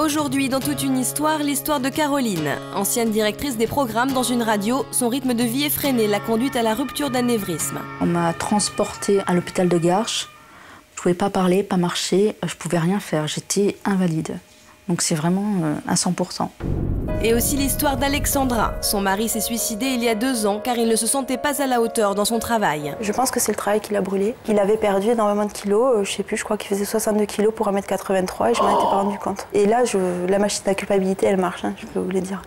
Aujourd'hui, dans toute une histoire, l'histoire de Caroline. Ancienne directrice des programmes dans une radio, son rythme de vie effréné l'a conduite à la rupture d'anévrisme. On m'a transportée à l'hôpital de Garches. Je ne pouvais pas parler, pas marcher, je ne pouvais rien faire. J'étais invalide. Donc c'est vraiment à 100%. Et aussi l'histoire d'Alexandra. Son mari s'est suicidé il y a 2 ans car il ne se sentait pas à la hauteur dans son travail. Je pense que c'est le travail qui l'a brûlé. Il avait perdu énormément de kilos, je sais plus, je crois qu'il faisait 62 kilos pour 1m83 et je m'en étais pas rendu compte. Et là, la machine à culpabilité, elle marche, je peux vous le dire.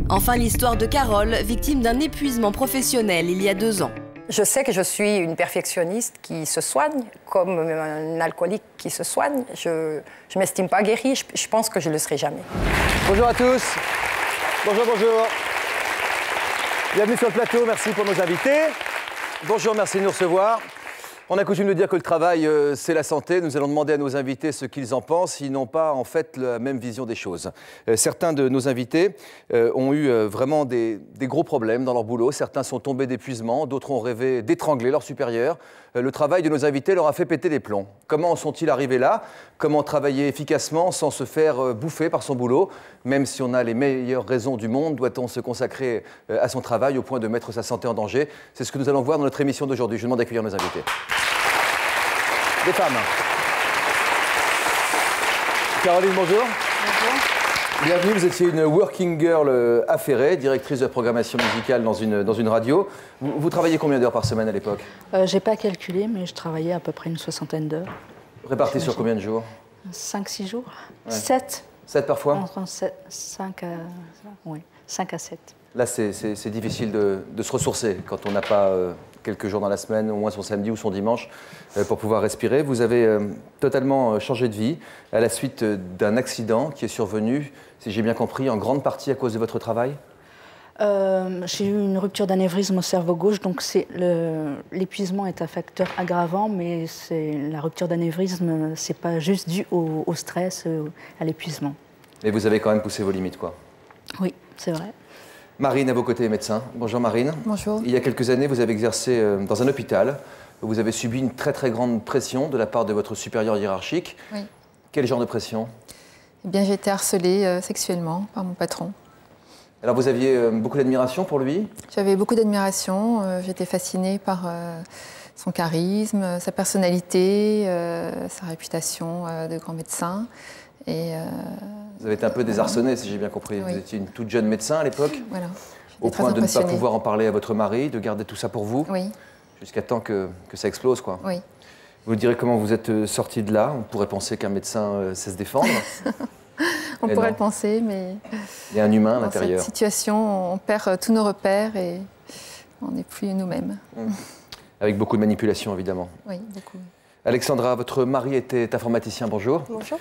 Enfin, l'histoire de Carole, victime d'un épuisement professionnel il y a 2 ans. Je sais que je suis une perfectionniste qui se soigne, comme un alcoolique qui se soigne. Je ne m'estime pas guérie, je pense que je ne le serai jamais. Bonjour à tous. Bonjour, bonjour. Bienvenue sur le plateau, merci pour nos invités. Bonjour, merci de nous recevoir. On a coutume de dire que le travail, c'est la santé. Nous allons demander à nos invités ce qu'ils en pensent. Ils n'ont pas, en fait, la même vision des choses. Certains de nos invités ont eu vraiment des gros problèmes dans leur boulot. Certains sont tombés d'épuisement, d'autres ont rêvé d'étrangler leurs supérieurs. Le travail de nos invités leur a fait péter les plombs. Comment en sont-ils arrivés là? Comment travailler efficacement sans se faire bouffer par son boulot? Même si on a les meilleures raisons du monde, doit-on se consacrer à son travail au point de mettre sa santé en danger? C'est ce que nous allons voir dans notre émission d'aujourd'hui. Je vous demande d'accueillir nos invités. Des femmes. Caroline, bonjour. Bonjour. Bienvenue, vous étiez une working girl affairée, directrice de programmation musicale dans une radio. Vous travailliez combien d'heures par semaine à l'époque? J'ai pas calculé, mais je travaillais à peu près une 60aine d'heures. Réparties sur combien de jours? 5-6 jours. Ouais. 7. 7 parfois? Entre 5 à 7. Là, c'est difficile de se ressourcer quand on n'a pas quelques jours dans la semaine, au moins son samedi ou son dimanche, pour pouvoir respirer. Vous avez totalement changé de vie à la suite d'un accident qui est survenu, si j'ai bien compris, en grande partie à cause de votre travail? J'ai eu une rupture d'anévrisme au cerveau gauche, donc l'épuisement est un facteur aggravant, mais la rupture d'anévrisme, c'est pas juste dû au stress, à l'épuisement. Et vous avez quand même poussé vos limites, quoi? Oui, c'est vrai. Marine, à vos côtés, médecin. Bonjour Marine. Bonjour. Il y a quelques années, vous avez exercé dans un hôpital. Vous avez subi une très très grande pression de la part de votre supérieur hiérarchique. Oui. Quel genre de pression? Eh bien, j'ai été harcelée sexuellement par mon patron. Alors vous aviez beaucoup d'admiration pour lui? J'avais beaucoup d'admiration. J'étais fascinée par son charisme, sa personnalité, sa réputation de grand médecin. Et, vous avez été un peu désarçonnée, si j'ai bien compris. Oui. Vous étiez une toute jeune médecin à l'époque, voilà. au point de ne pas pouvoir en parler à votre mari, de garder tout ça pour vous, oui. jusqu'à temps que ça explose, quoi. Oui. Vous direz comment vous êtes sortie de là? On pourrait penser qu'un médecin sait se défendre. On Mais pourrait non. le penser, mais Il y a un humain à dans l'intérieur. cette situation, on perd tous nos repères et on n'est plus nous-mêmes. Avec beaucoup de manipulation, évidemment. Oui, beaucoup. Alexandra, votre mari était informaticien, bonjour. Bonjour.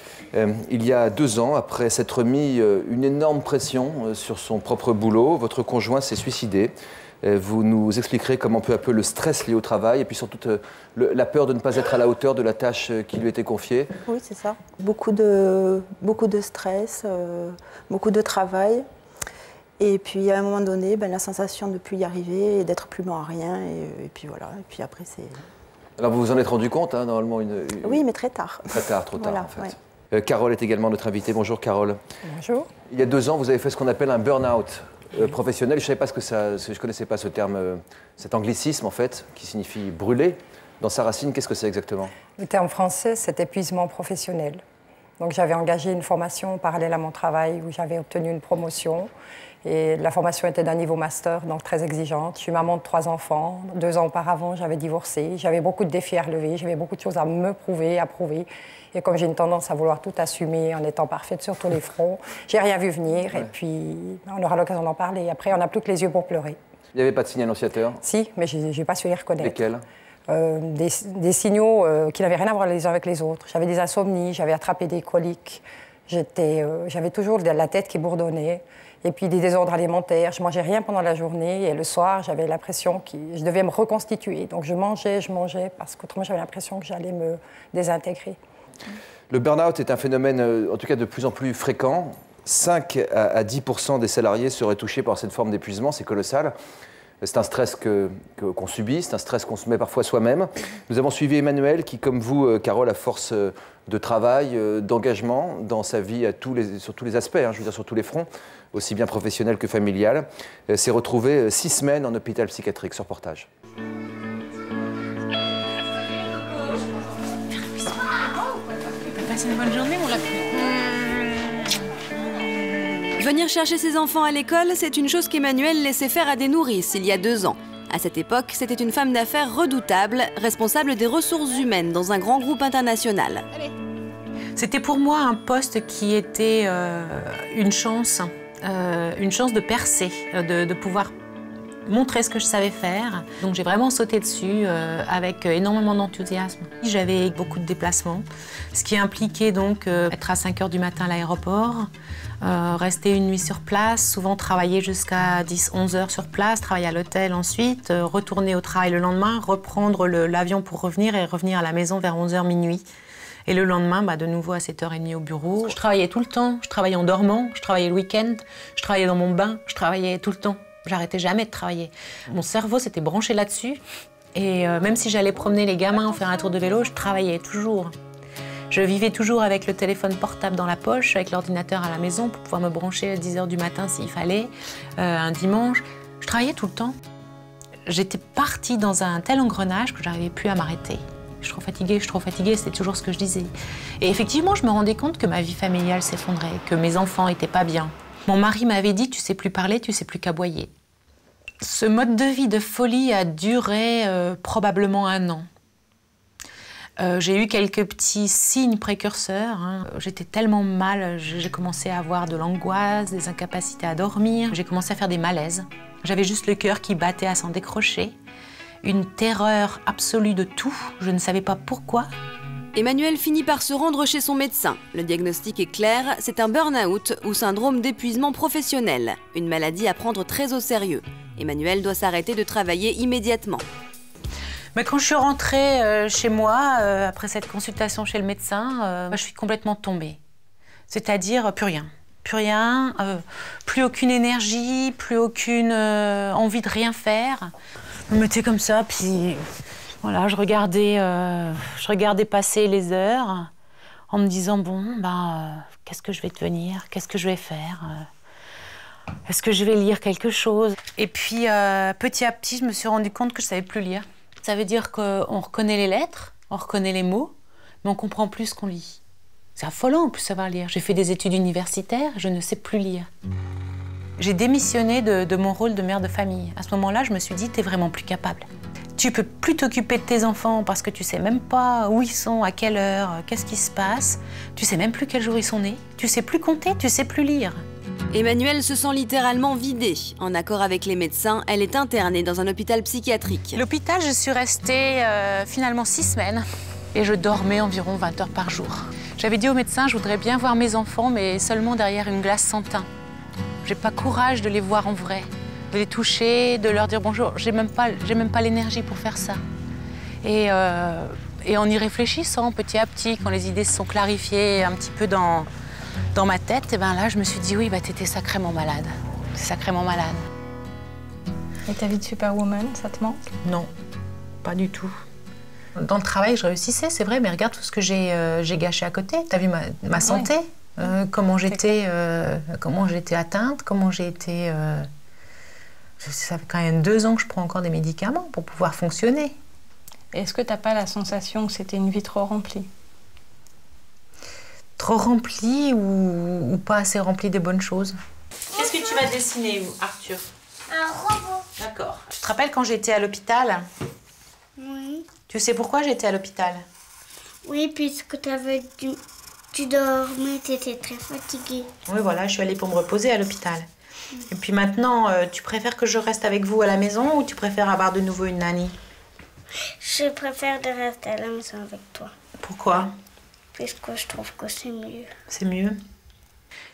Il y a 2 ans, après s'être mis une énorme pression sur son propre boulot, votre conjoint s'est suicidé. Vous nous expliquerez comment peu à peu le stress lié au travail et puis surtout la peur de ne pas être à la hauteur de la tâche qui lui était confiée. Oui, c'est ça. Beaucoup de stress, beaucoup de travail. Et puis à un moment donné, la sensation de ne plus y arriver et d'être plus bon à rien. Et puis voilà. Et puis après, c'est... Alors vous vous en êtes rendu compte, hein, normalement Oui, mais très tard. Très tard, trop tard Voilà, en fait. ouais. Carole est également notre invitée. Bonjour Carole. Bonjour. Il y a 2 ans, vous avez fait ce qu'on appelle un burn-out professionnel. Je ne savais pas je ne connaissais pas ce terme, cet anglicisme en fait, qui signifie brûler. Dans sa racine, qu'est-ce que c'est exactement? Le terme français, c'est épuisement professionnel. Donc j'avais engagé une formation parallèle à mon travail où j'avais obtenu une promotion. Et la formation était d'un niveau master, donc très exigeante. Je suis maman de 3 enfants. 2 ans auparavant, j'avais divorcé. J'avais beaucoup de défis à relever. J'avais beaucoup de choses à me prouver, à prouver. Et comme j'ai une tendance à vouloir tout assumer en étant parfaite sur tous les fronts, j'ai rien vu venir. Ouais. Et puis, on aura l'occasion d'en parler. Après, on n'a plus que les yeux pour pleurer. Il n'y avait pas de signe annonciateur? Si, mais je n'ai pas su les reconnaître. Lesquels? Des signaux qui n'avaient rien à voir les uns avec les autres. J'avais des insomnies, j'avais attrapé des coliques. J'avais toujours la tête qui bourdonnait. Et puis des désordres alimentaires. Je ne mangeais rien pendant la journée. Et le soir, j'avais l'impression que je devais me reconstituer. Donc je mangeais, parce qu'autrement, j'avais l'impression que j'allais me désintégrer. Le burn-out est un phénomène, en tout cas, de plus en plus fréquent. 5 à 10% des salariés seraient touchés par cette forme d'épuisement. C'est colossal. C'est un stress qu'on subit, c'est un stress qu'on se met parfois soi-même. Nous avons suivi Emmanuelle qui, comme vous, Carole, à force de travail, d'engagement dans sa vie sur tous les aspects, hein, je veux dire sur tous les fronts, aussi bien professionnel que familial, s'est retrouvée 6 semaines en hôpital psychiatrique. Ce reportage. Passez une bonne journée, mon lapin. Venir chercher ses enfants à l'école, c'est une chose qu'Emmanuelle laissait faire à des nourrices il y a 2 ans. À cette époque, c'était une femme d'affaires redoutable, responsable des ressources humaines dans un grand groupe international. C'était pour moi un poste qui était une chance de percer, de pouvoir montrer ce que je savais faire. Donc j'ai vraiment sauté dessus avec énormément d'enthousiasme. J'avais beaucoup de déplacements, ce qui impliquait donc être à 5 h du matin à l'aéroport, rester une nuit sur place, souvent travailler jusqu'à 10-11 heures sur place, travailler à l'hôtel ensuite, retourner au travail le lendemain, reprendre l'avion pour revenir et revenir à la maison vers 11 h minuit. Et le lendemain, de nouveau à 7 h 30 au bureau. Je travaillais tout le temps, je travaillais en dormant, je travaillais le week-end, je travaillais dans mon bain, je travaillais tout le temps. J'arrêtais jamais de travailler. Mon cerveau s'était branché là-dessus. Et même si j'allais promener les gamins, faire un tour de vélo, je travaillais toujours. Je vivais toujours avec le téléphone portable dans la poche, avec l'ordinateur à la maison pour pouvoir me brancher à 10 h du matin s'il fallait, un dimanche. Je travaillais tout le temps. J'étais partie dans un tel engrenage que j'arrivais plus à m'arrêter. Je suis trop fatiguée, c'était toujours ce que je disais. Et effectivement, je me rendais compte que ma vie familiale s'effondrait, que mes enfants étaient pas bien. Mon mari m'avait dit « tu sais plus parler, tu sais plus qu'aboyer ». Ce mode de vie de folie a duré probablement 1 an. J'ai eu quelques petits signes précurseurs. Hein. J'étais tellement mal, j'ai commencé à avoir de l'angoisse, des incapacités à dormir. J'ai commencé à faire des malaises. J'avais juste le cœur qui battait à s'en décrocher. Une terreur absolue de tout, je ne savais pas pourquoi. Emmanuelle finit par se rendre chez son médecin. Le diagnostic est clair, c'est un burn-out ou syndrome d'épuisement professionnel, une maladie à prendre très au sérieux. Emmanuelle doit s'arrêter de travailler immédiatement. Mais quand je suis rentrée chez moi, après cette consultation chez le médecin, je suis complètement tombée. C'est-à-dire plus rien. Plus rien, plus aucune énergie, plus aucune envie de rien faire. Je me mettais comme ça, puis voilà, je regardais passer les heures en me disant bon, qu'est-ce que je vais devenir, qu'est-ce que je vais faire, est-ce que je vais lire quelque chose? Et puis petit à petit, je me suis rendu compte que je savais plus lire. Ça veut dire qu'on reconnaît les lettres, on reconnaît les mots, mais on comprend plus ce qu'on lit. C'est affolant en plus savoir lire. J'ai fait des études universitaires, je ne sais plus lire. J'ai démissionné de mon rôle de mère de famille. À ce moment-là, je me suis dit, t'es vraiment plus capable. Tu peux plus t'occuper de tes enfants parce que tu sais même pas où ils sont, à quelle heure, qu'est-ce qui se passe. Tu sais même plus quel jour ils sont nés. Tu sais plus compter, tu sais plus lire. Emmanuelle se sent littéralement vidée. En accord avec les médecins, elle est internée dans un hôpital psychiatrique. L'hôpital, je suis restée finalement 6 semaines et je dormais environ 20 heures par jour. J'avais dit au médecin, je voudrais bien voir mes enfants, mais seulement derrière une glace sans teint. J'ai pas courage de les voir en vrai, de les toucher, de leur dire bonjour. J'ai même pas l'énergie pour faire ça. Et en y réfléchissant petit à petit, quand les idées se sont clarifiées un petit peu dans ma tête, et là, je me suis dit oui, t'étais sacrément malade. T'es sacrément malade. Et ta vie de superwoman, ça te manque? Non, pas du tout. Dans le travail, je réussissais, c'est vrai, mais regarde tout ce que j'ai gâché à côté. T'as vu ma santé? Comment j'étais atteinte, comment j'ai été... Ça fait quand même 2 ans que je prends encore des médicaments pour pouvoir fonctionner. Est-ce que tu n'as pas la sensation que c'était une vie trop remplie? Trop remplie ou pas assez remplie des bonnes choses? Qu'est-ce que tu vas dessiner, Arthur? Un robot. D'accord. Tu te rappelles quand j'étais à l'hôpital? Oui. Tu sais pourquoi j'étais à l'hôpital? Oui, puisque tu dormais, tu étais très fatiguée. Oui, voilà, je suis allée pour me reposer à l'hôpital. Et puis maintenant, tu préfères que je reste avec vous à la maison ou tu préfères avoir de nouveau une nanny? Je préfère de rester à la maison avec toi. Pourquoi? Puisque je trouve que c'est mieux. C'est mieux.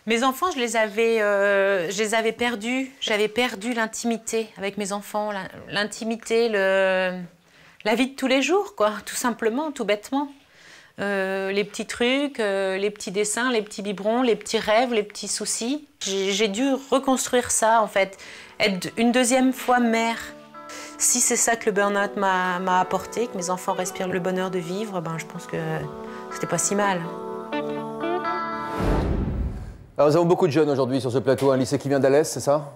Mes enfants, je les avais perdus. J'avais perdu l'intimité avec mes enfants, l'intimité, la vie de tous les jours, quoi, tout simplement, tout bêtement. les petits trucs, les petits dessins, les petits biberons, les petits rêves, les petits soucis. J'ai dû reconstruire ça, en fait, être une deuxième fois mère. Si c'est ça que le burn-out m'a apporté, que mes enfants respirent le bonheur de vivre, ben, je pense que c'était pas si mal. Alors, nous avons beaucoup de jeunes aujourd'hui sur ce plateau, un lycée qui vient d'Alès, c'est ça?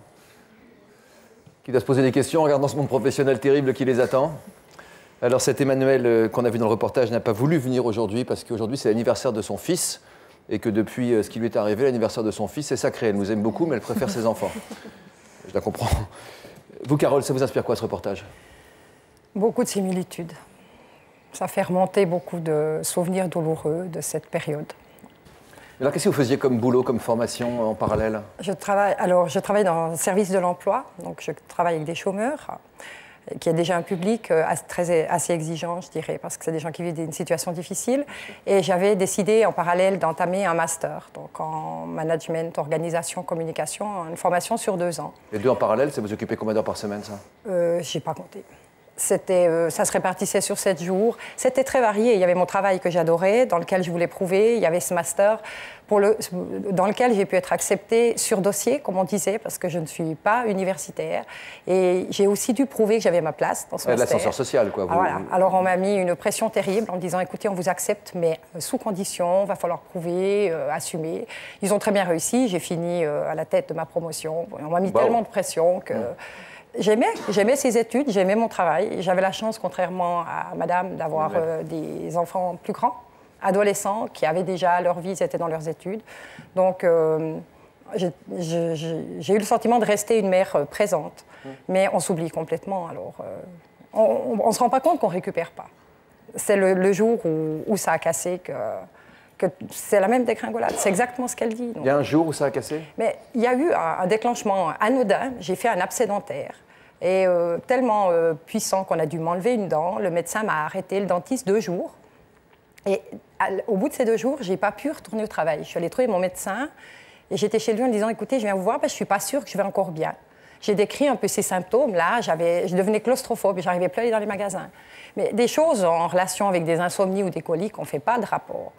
Qui doit se poser des questions en regardant ce monde professionnel terrible qui les attend. Alors cet Emmanuel qu'on a vu dans le reportage n'a pas voulu venir aujourd'hui parce qu'aujourd'hui c'est l'anniversaire de son fils et que depuis ce qui lui est arrivé, l'anniversaire de son fils est sacré. Elle nous aime beaucoup mais elle préfère ses enfants. Je la comprends. Vous, Carole, ça vous inspire quoi ce reportage? Beaucoup de similitudes. Ça fait remonter beaucoup de souvenirs douloureux de cette période. Alors qu'est-ce que vous faisiez comme boulot, comme formation en parallèle? Je travaille dans le service de l'emploi, donc je travaille avec des chômeurs, qui est déjà un public assez exigeant, je dirais, parce que c'est des gens qui vivent une situation difficile. Et j'avais décidé en parallèle d'entamer un master, donc en management, organisation, communication, une formation sur 2 ans. Les deux en parallèle, ça vous occupait combien d'heures par semaine, ça? Je n'ai pas compté. Ça se répartissait sur 7 jours. C'était très varié. Il y avait mon travail que j'adorais, dans lequel je voulais prouver. Il y avait ce master dans lequel j'ai pu être acceptée sur dossier, comme on disait, parce que je ne suis pas universitaire. Et j'ai aussi dû prouver que j'avais ma place dans ce master. L'ascenseur social, quoi. Voilà. Alors on m'a mis une pression terrible en me disant, écoutez, on vous accepte, mais sous condition, il va falloir prouver, assumer. Ils ont très bien réussi. J'ai fini à la tête de ma promotion. On m'a mis tellement de pression que... J'aimais ces études, j'aimais mon travail. J'avais la chance, contrairement à madame, d'avoir des enfants plus grands, adolescents, qui avaient déjà leur vie, ils étaient dans leurs études. Donc, j'ai eu le sentiment de rester une mère présente. Mais on s'oublie complètement. Alors, on ne se rend pas compte qu'on ne récupère pas. C'est le jour où ça a cassé que c'est la même dégringolade. C'est exactement ce qu'elle dit. Donc. Il y a un jour où ça a cassé? Mais il y a eu un déclenchement anodin. J'ai fait un abcès dentaire. Et tellement puissant qu'on a dû m'enlever une dent. Le médecin m'a arrêté, le dentiste, 2 jours. Et au bout de ces 2 jours, je n'ai pas pu retourner au travail. Je suis allée trouver mon médecin et j'étais chez lui en disant, écoutez, je viens vous voir parce que je ne suis pas sûre que je vais encore bien. J'ai décrit un peu ces symptômes-là. Je devenais claustrophobe et je n'arrivais plus à aller dans les magasins. Mais des choses en relation avec des insomnies ou des coliques, on ne fait pas de rapport.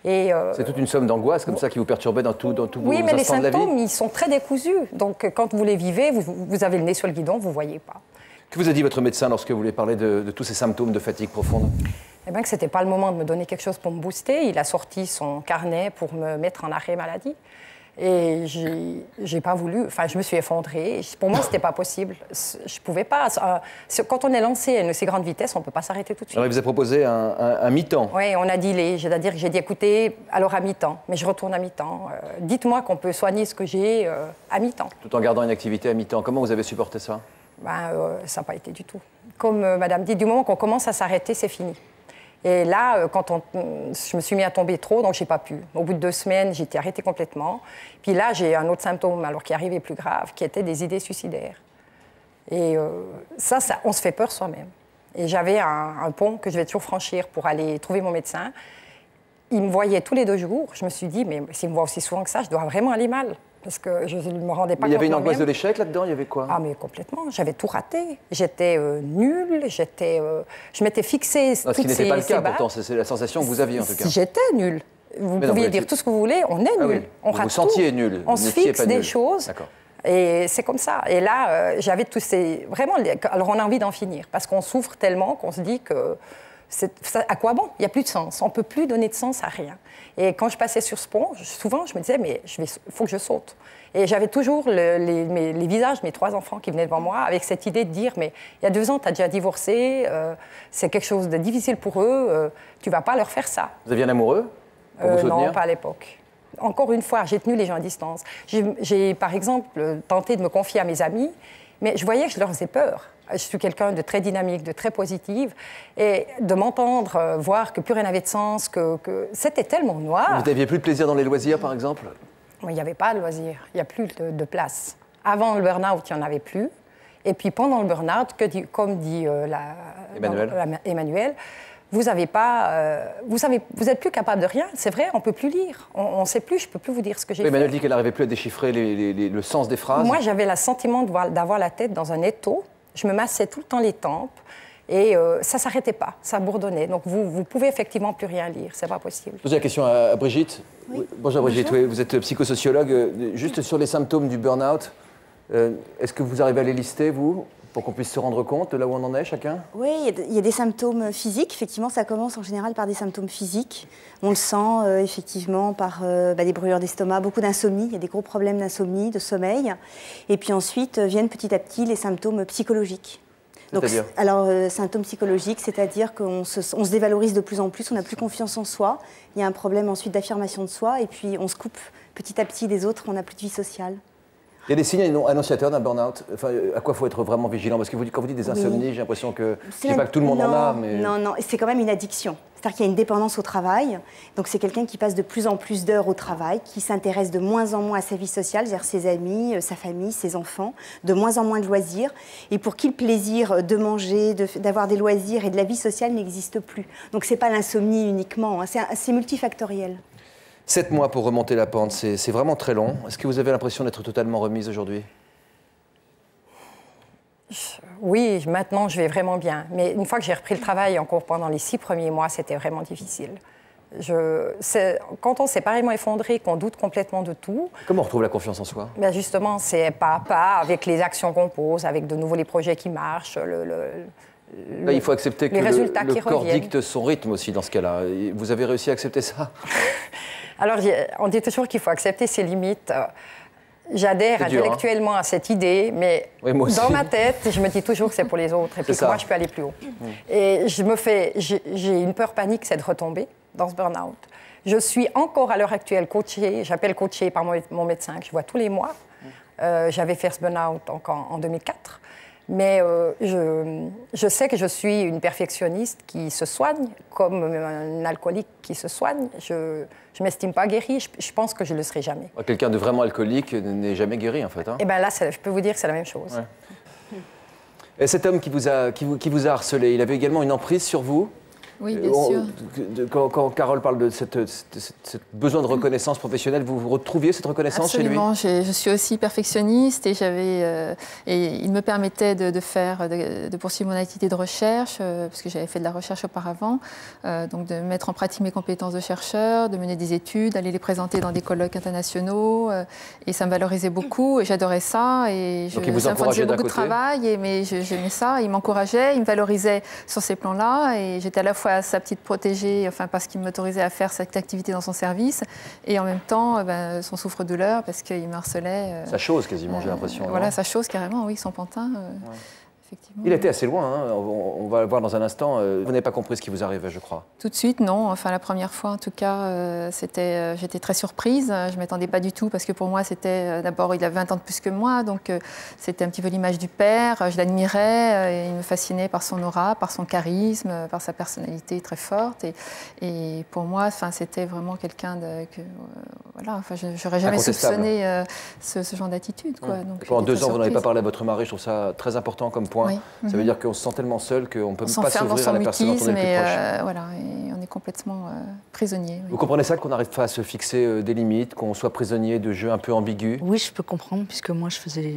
C'est toute une somme d'angoisse comme ça qui vous perturbait dans tous vos instants de la vie? Oui, mais les symptômes, ils sont très décousus. Donc, quand vous les vivez, vous avez le nez sur le guidon, vous ne voyez pas. Que vous a dit votre médecin lorsque vous lui parlez de tous ces symptômes de fatigue profonde? Eh bien, que ce n'était pas le moment de me donner quelque chose pour me booster. Il a sorti son carnet pour me mettre en arrêt maladie. Et j'ai pas voulu. Enfin, je me suis effondrée. Pour moi, c'était pas possible. Je pouvais pas. Quand on est lancé à une aussi grande vitesse, on peut pas s'arrêter tout de suite. Alors, il vous a proposé un mi-temps. Oui, on a dealé. C'est-à-dire que j'ai dit, écoutez, alors à mi-temps. Mais je retourne à mi-temps. Dites-moi qu'on peut soigner ce que j'ai à mi-temps. Tout en gardant une activité à mi-temps. Comment vous avez supporté ça? Ça n'a pas été du tout. Comme Madame dit, du moment qu'on commence à s'arrêter, c'est fini. Et là, je me suis mis à tomber trop, donc je n'ai pas pu. Au bout de 2 semaines, j'étais arrêtée complètement. Puis là, j'ai un autre symptôme, alors qui arrivait plus grave, qui était des idées suicidaires. Et ça, on se fait peur soi-même. Et j'avais un pont que je vais toujours franchir pour aller trouver mon médecin. Il me voyait tous les 2 jours. Je me suis dit, mais s'il me voit aussi souvent que ça, je dois vraiment aller mal. Parce que je ne me rendais pas compte. Il y avait une angoisse de l'échec là-dedans, il y avait quoi? Ah, mais complètement. J'avais tout raté. J'étais nulle, je m'étais fixée. Ce qui n'était pas le cas pourtant, c'est la sensation que vous aviez en tout cas. Si j'étais nulle. Vous pouviez dire tout ce que vous voulez, on est nul. On rate vous sentiez nul. On se fixe des choses. Et c'est comme ça. Et là, j'avais tous ces. Vraiment, alors on a envie d'en finir. Parce qu'on souffre tellement qu'on se dit que. À quoi bon? Il n'y a plus de sens. On ne peut plus donner de sens à rien. Et quand je passais sur ce pont, souvent, je me disais, mais il faut que je saute. Et j'avais toujours les visages de mes 3 enfants qui venaient devant moi avec cette idée de dire, mais il y a 2 ans, tu as déjà divorcé, c'est quelque chose de difficile pour eux, tu ne vas pas leur faire ça. Vous aviez un amoureux pour vous soutenir? Non, pas à l'époque. Encore une fois, j'ai tenu les gens à distance. J'ai, par exemple, tenté de me confier à mes amis, mais je voyais que je leur faisais peur. Je suis quelqu'un de très dynamique, de très positive. Et de m'entendre voir que plus rien n'avait de sens, que c'était tellement noir. Vous n'aviez plus de plaisir dans les loisirs, par exemple? Il n'y avait pas de loisirs. Il n'y a plus de place. Avant le burn-out, il n'y en avait plus. Et puis pendant le burn-out, comme dit Emmanuel, vous n'êtes plus capable de rien. C'est vrai, on ne peut plus lire. On ne sait plus, je ne peux plus vous dire ce que j'ai fait. Emmanuel dit qu'elle n'arrivait plus à déchiffrer le sens des phrases. Moi, j'avais le sentiment d'avoir la tête dans un étau. Je me massais tout le temps les tempes. Et ça ne s'arrêtait pas, ça bourdonnait. Donc vous pouvez effectivement plus rien lire, c'est pas possible. Je pose la question à Brigitte. Oui. Bonjour Brigitte, oui, vous êtes psychosociologue. Juste sur les symptômes du burn-out, est-ce que vous arrivez à les lister, vous, pour qu'on puisse se rendre compte de là où on en est chacun? Oui, il y a des symptômes physiques. Effectivement, ça commence en général par des symptômes physiques. On le sent effectivement par des brûlures d'estomac, beaucoup d'insomnie. Il y a des gros problèmes d'insomnie, de sommeil. Et puis ensuite viennent petit à petit les symptômes psychologiques. C'est-à-dire ? Alors, symptômes psychologiques, c'est-à-dire qu'on se dévalorise de plus en plus, on n'a plus confiance en soi. Il y a un problème ensuite d'affirmation de soi. Et puis on se coupe petit à petit des autres, on n'a plus de vie sociale. Il y a des signes annonciateurs d'un burn-out. Enfin, à quoi il faut être vraiment vigilant? Parce que quand vous dites des insomnies, j'ai l'impression que je ne dis pas que tout le monde en a. Mais... Non, c'est quand même une addiction. C'est-à-dire qu'il y a une dépendance au travail. Donc c'est quelqu'un qui passe de plus en plus d'heures au travail, qui s'intéresse de moins en moins à sa vie sociale, c'est-à-dire ses amis, sa famille, ses enfants, de moins en moins de loisirs. Et pour qui le plaisir de manger, d'avoir des loisirs et de la vie sociale n'existe plus. Donc ce n'est pas l'insomnie uniquement, hein, c'est multifactoriel. 7 mois pour remonter la pente, c'est vraiment très long. Est-ce que vous avez l'impression d'être totalement remise aujourd'hui? Oui, maintenant je vais vraiment bien. Mais une fois que j'ai repris le travail, encore pendant les 6 premiers mois, c'était vraiment difficile. Quand on s'est pareillement effondré, qu'on doute complètement de tout... Comment on retrouve la confiance en soi? Ben justement, c'est pas à pas, avec les actions qu'on pose, avec de nouveau les projets qui marchent, Là, il faut accepter que le corps reviennent. dicte son rythme aussi dans ce cas-là. Vous avez réussi à accepter ça? Alors, on dit toujours qu'il faut accepter ses limites. J'adhère intellectuellement à cette idée, mais oui, dans ma tête, je me dis toujours que c'est pour les autres et puis que moi, je peux aller plus haut. Et j'ai une peur panique, c'est de retomber dans ce burn-out. Je suis encore à l'heure actuelle coachée, j'appelle coachée par mon médecin que je vois tous les mois. J'avais fait ce burn-out en 2004. Mais je sais que je suis une perfectionniste qui se soigne, comme un alcoolique qui se soigne. Je ne m'estime pas guérie, je pense que je ne le serai jamais. Quelqu'un de vraiment alcoolique n'est jamais guéri, en fait. Hein. Et bien là, je peux vous dire que c'est la même chose. Ouais. Et cet homme qui vous a harcelé, il avait également une emprise sur vous? Oui, bien sûr. Quand Carole parle de ce besoin de reconnaissance professionnelle, vous retrouviez cette reconnaissance chez lui? Absolument, je suis aussi perfectionniste et il me permettait de poursuivre mon activité de recherche, parce que j'avais fait de la recherche auparavant, donc de mettre en pratique mes compétences de chercheur, de mener des études, d'aller les présenter dans des colloques internationaux, et ça me valorisait beaucoup, et j'adorais ça, et ça me faisait beaucoup de travail, mais j'aimais ça, il m'encourageait, il me valorisait sur ces plans-là, et j'étais à la fois sa petite protégée, enfin parce qu'il m'autorisait à faire cette activité dans son service, et en même temps son souffre-douleur parce qu'il me harcelait. Sa chose quasiment, j'ai l'impression. Voilà, sa chose carrément, oui, son pantin. Effectivement. Il était assez loin, hein. On va le voir dans un instant. Vous n'avez pas compris ce qui vous arrivait, je crois. Tout de suite, non. Enfin, la première fois, en tout cas, j'étais très surprise. Je ne m'attendais pas du tout, parce que pour moi, c'était... D'abord, il avait 20 ans de plus que moi, donc c'était un petit peu l'image du père. Je l'admirais, il me fascinait par son aura, par son charisme, par sa personnalité très forte. Et pour moi, c'était vraiment quelqu'un voilà, enfin, je n'aurais jamais soupçonné ce genre d'attitude. Pendant 2 ans, vous n'avez pas parlé à votre mari. Je trouve ça très important comme point. Oui. Ça veut dire qu'on se sent tellement seul qu'on ne peut pas s'ouvrir à la personne dont on est le plus proche. Voilà, et on est complètement prisonnier. Oui. Vous comprenez ça, qu'on n'arrive pas à se fixer des limites, qu'on soit prisonnier de jeux un peu ambigus? Oui, je peux comprendre, puisque moi je faisais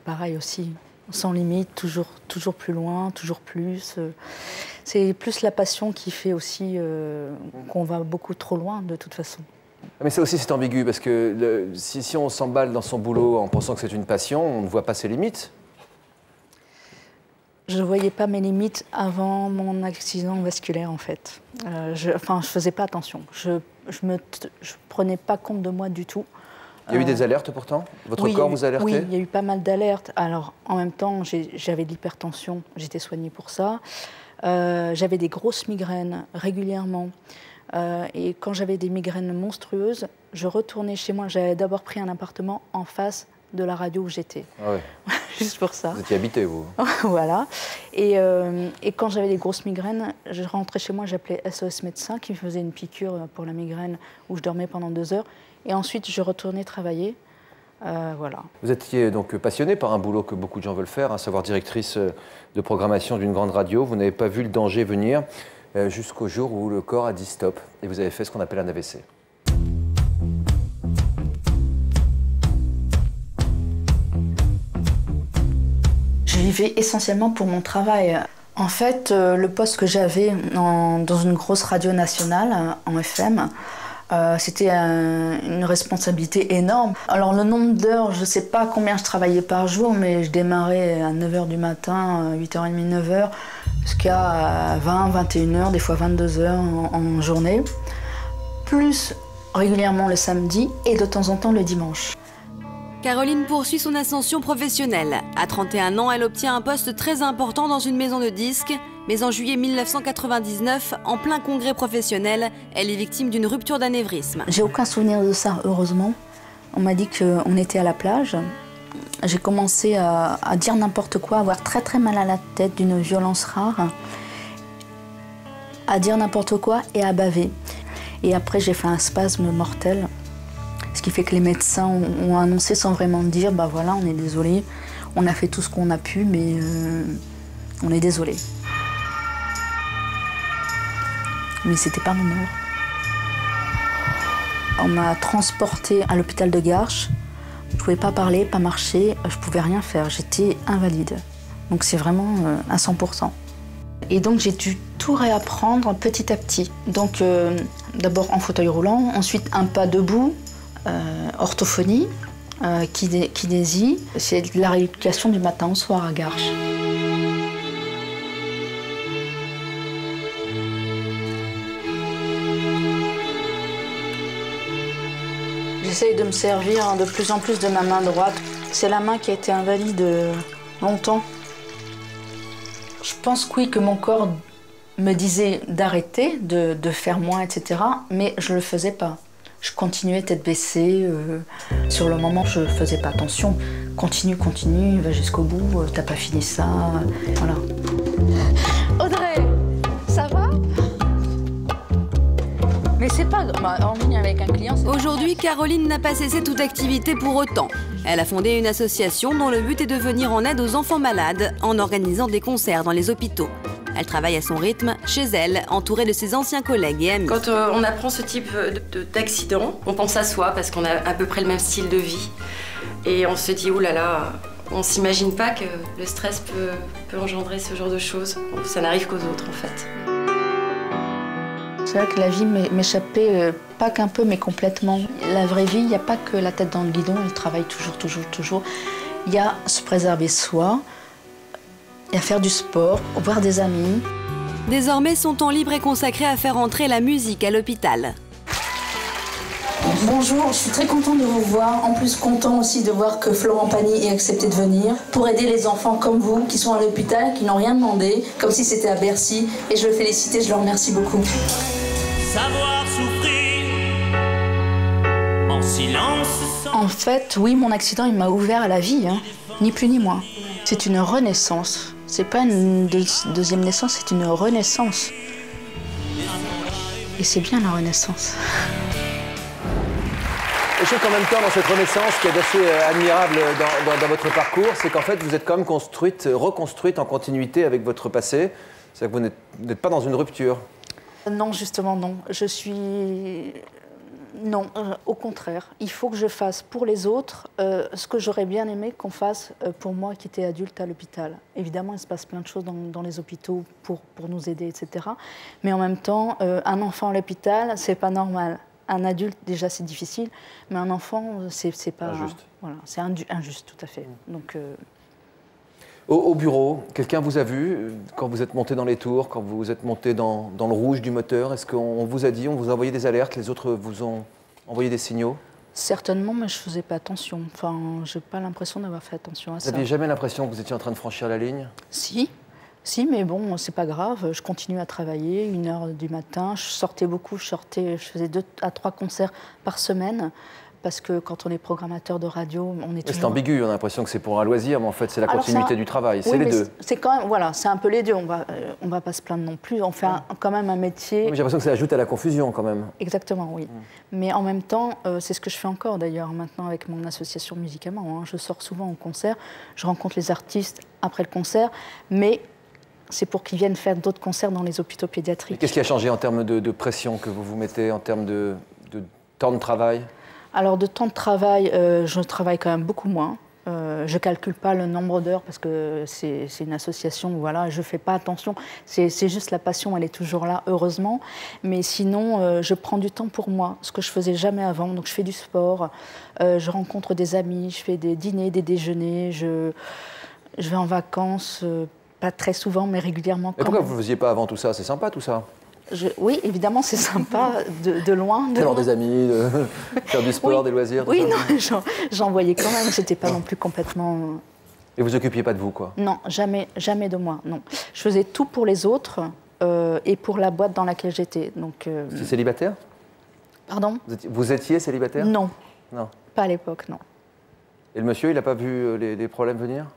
pareil aussi. Sans limite, toujours plus loin, toujours plus. C'est plus la passion qui fait aussi qu'on va beaucoup trop loin, de toute façon. Mais ça aussi, c'est ambigu, parce que si on s'emballe dans son boulot en pensant que c'est une passion, on ne voit pas ses limites. Je ne voyais pas mes limites avant mon accident vasculaire, en fait. Je ne faisais pas attention. Je ne prenais pas compte de moi du tout. Il y a eu des alertes pourtant? Votre corps vous a alerté? Oui, il y a eu pas mal d'alertes. Alors, en même temps, j'avais de l'hypertension. J'étais soignée pour ça. J'avais des grosses migraines régulièrement. Et quand j'avais des migraines monstrueuses, je retournais chez moi. J'avais d'abord pris un appartement en face de la radio où j'étais. Ah ouais. Juste pour ça. Vous étiez habité, vous? Voilà. Et quand j'avais des grosses migraines, je rentrais chez moi, j'appelais SOS médecin qui me faisait une piqûre pour la migraine où je dormais pendant 2 heures. Et ensuite, je retournais travailler. Voilà. Vous étiez donc passionnée par un boulot que beaucoup de gens veulent faire, à savoir directrice de programmation d'une grande radio. Vous n'avez pas vu le danger venir jusqu'au jour où le corps a dit stop. Et vous avez fait ce qu'on appelle un AVC. Je vivais essentiellement pour mon travail. En fait, le poste que j'avais dans une grosse radio nationale, en FM, c'était une responsabilité énorme. Alors le nombre d'heures, je ne sais pas combien je travaillais par jour, mais je démarrais à 9h du matin, 8h30, 9h, jusqu'à 20, 21h, des fois 22h en journée. Plus régulièrement le samedi et de temps en temps le dimanche. Caroline poursuit son ascension professionnelle. À 31 ans, elle obtient un poste très important dans une maison de disques. Mais en juillet 1999, en plein congrès professionnel, elle est victime d'une rupture d'anévrisme. J'ai aucun souvenir de ça, heureusement. On m'a dit qu'on était à la plage. J'ai commencé à dire n'importe quoi, à avoir très très mal à la tête d'une violence rare, à dire n'importe quoi et à baver. Et après, j'ai fait un spasme mortel. Ce qui fait que les médecins ont annoncé sans vraiment dire, bah voilà, on est désolé, on a fait tout ce qu'on a pu, mais on est désolé. Mais c'était pas mon heure. On m'a transportée à l'hôpital de Garches. Je pouvais pas parler, pas marcher, je pouvais rien faire, j'étais invalide. Donc c'est vraiment à 100%. Et donc j'ai dû tout réapprendre petit à petit. Donc d'abord en fauteuil roulant, ensuite un pas debout, orthophonie, kinésie. C'est de la rééducation du matin au soir à Garches. J'essaye de me servir de plus en plus de ma main droite. C'est la main qui a été invalide longtemps. Je pense que oui, que mon corps me disait d'arrêter, de faire moins, etc. Mais je ne le faisais pas. Je continuais tête baissée. Sur le moment, je ne faisais pas attention. Continue, va jusqu'au bout, t'as pas fini ça. Voilà. Audrey, ça va? Mais c'est pas en ligne avec un client. Aujourd'hui, Caroline n'a pas cessé toute activité pour autant. Elle a fondé une association dont le but est de venir en aide aux enfants malades en organisant des concerts dans les hôpitaux. Elle travaille à son rythme, chez elle, entourée de ses anciens collègues et amis. Quand on apprend ce type d'accident, on pense à soi parce qu'on a à peu près le même style de vie. Et on se dit, oulala, on s'imagine pas que le stress peut engendrer ce genre de choses. Ça n'arrive qu'aux autres, en fait. C'est vrai que la vie m'échappait, pas qu'un peu, mais complètement. La vraie vie, il n'y a pas que la tête dans le guidon, elle travaille toujours. Il y a se préserver soi, il y a faire du sport, voir des amis. Désormais, son temps libre est consacré à faire entrer la musique à l'hôpital. Bonjour, je suis très contente de vous voir. En plus, content aussi de voir que Florent Pagny ait accepté de venir pour aider les enfants comme vous qui sont à l'hôpital, qui n'ont rien demandé, comme si c'était à Bercy. Et je le félicite, je le remercie beaucoup. Savoir souffrir en silence. En fait, oui, mon accident, il m'a ouvert à la vie, hein. Ni plus ni moins. C'est une renaissance. C'est pas une deuxième naissance, c'est une renaissance. Et c'est bien la renaissance. Et je trouve qu'en même temps, dans cette renaissance qui est assez admirable dans votre parcours, c'est qu'en fait, vous êtes quand même reconstruite en continuité avec votre passé. C'est-à-dire que vous n'êtes pas dans une rupture. Non, justement, non. Non, au contraire. Il faut que je fasse pour les autres ce que j'aurais bien aimé qu'on fasse pour moi qui étais adulte à l'hôpital. Évidemment, il se passe plein de choses dans les hôpitaux pour nous aider, etc. Mais en même temps, un enfant à l'hôpital, c'est pas normal. Un adulte, déjà, c'est difficile, mais un enfant, c'est pas... Injuste. Voilà, c'est injuste, tout à fait. Donc, Au bureau, quelqu'un vous a vu quand vous êtes monté dans les tours, quand vous êtes monté dans le rouge du moteur? Est-ce qu'on vous a dit, on vous a envoyé des alertes, les autres vous ont envoyé des signaux? Certainement, mais je ne faisais pas attention. Enfin, je n'ai pas l'impression d'avoir fait attention à ça. Vous n'aviez jamais l'impression que vous étiez en train de franchir la ligne? Si, mais bon, c'est pas grave. Je continue à travailler, 1h du matin. Je sortais beaucoup, je faisais 2 à 3 concerts par semaine. Parce que quand on est programmateur de radio, on est toujours... C'est ambigu, on a l'impression que c'est pour un loisir, mais en fait, c'est la continuité du travail. C'est oui, les deux. C'est quand même, voilà, c'est un peu les deux. On va pas se plaindre non plus. On fait quand même un métier... J'ai l'impression que ça ajoute à la confusion, quand même. Exactement, oui. Mais en même temps, c'est ce que je fais encore, d'ailleurs, maintenant, avec mon association Musicalement. Hein. Je sors souvent au concert, je rencontre les artistes après le concert, mais c'est pour qu'ils viennent faire d'autres concerts dans les hôpitaux pédiatriques. Qu'est-ce qui a changé en termes de pression que vous vous mettez, en termes de temps de travail? Alors, de temps de travail, je travaille quand même beaucoup moins. Je ne calcule pas le nombre d'heures parce que c'est une association, voilà, je ne fais pas attention. C'est juste la passion, elle est toujours là, heureusement. Mais sinon, je prends du temps pour moi, ce que je ne faisais jamais avant. Donc je fais du sport, je rencontre des amis, je fais des dîners, des déjeuners, je vais en vacances, pas très souvent, mais régulièrement. Et pourquoi vous ne le faisiez pas avant tout ça? C'est sympa tout ça. Oui, évidemment, c'est sympa, de loin. D'avoir des amis, de faire du sport, oui. des loisirs. Oui, non, j'en voyais quand même. J'étais pas non plus complètement. Et vous occupiez pas de vous, quoi? Non, jamais de moi. Non, je faisais tout pour les autres et pour la boîte dans laquelle j'étais. Donc. Vous étiez célibataire? Pardon? Vous étiez célibataire? Non. Non. Pas à l'époque, non. Et le monsieur, il n'a pas vu les problèmes venir?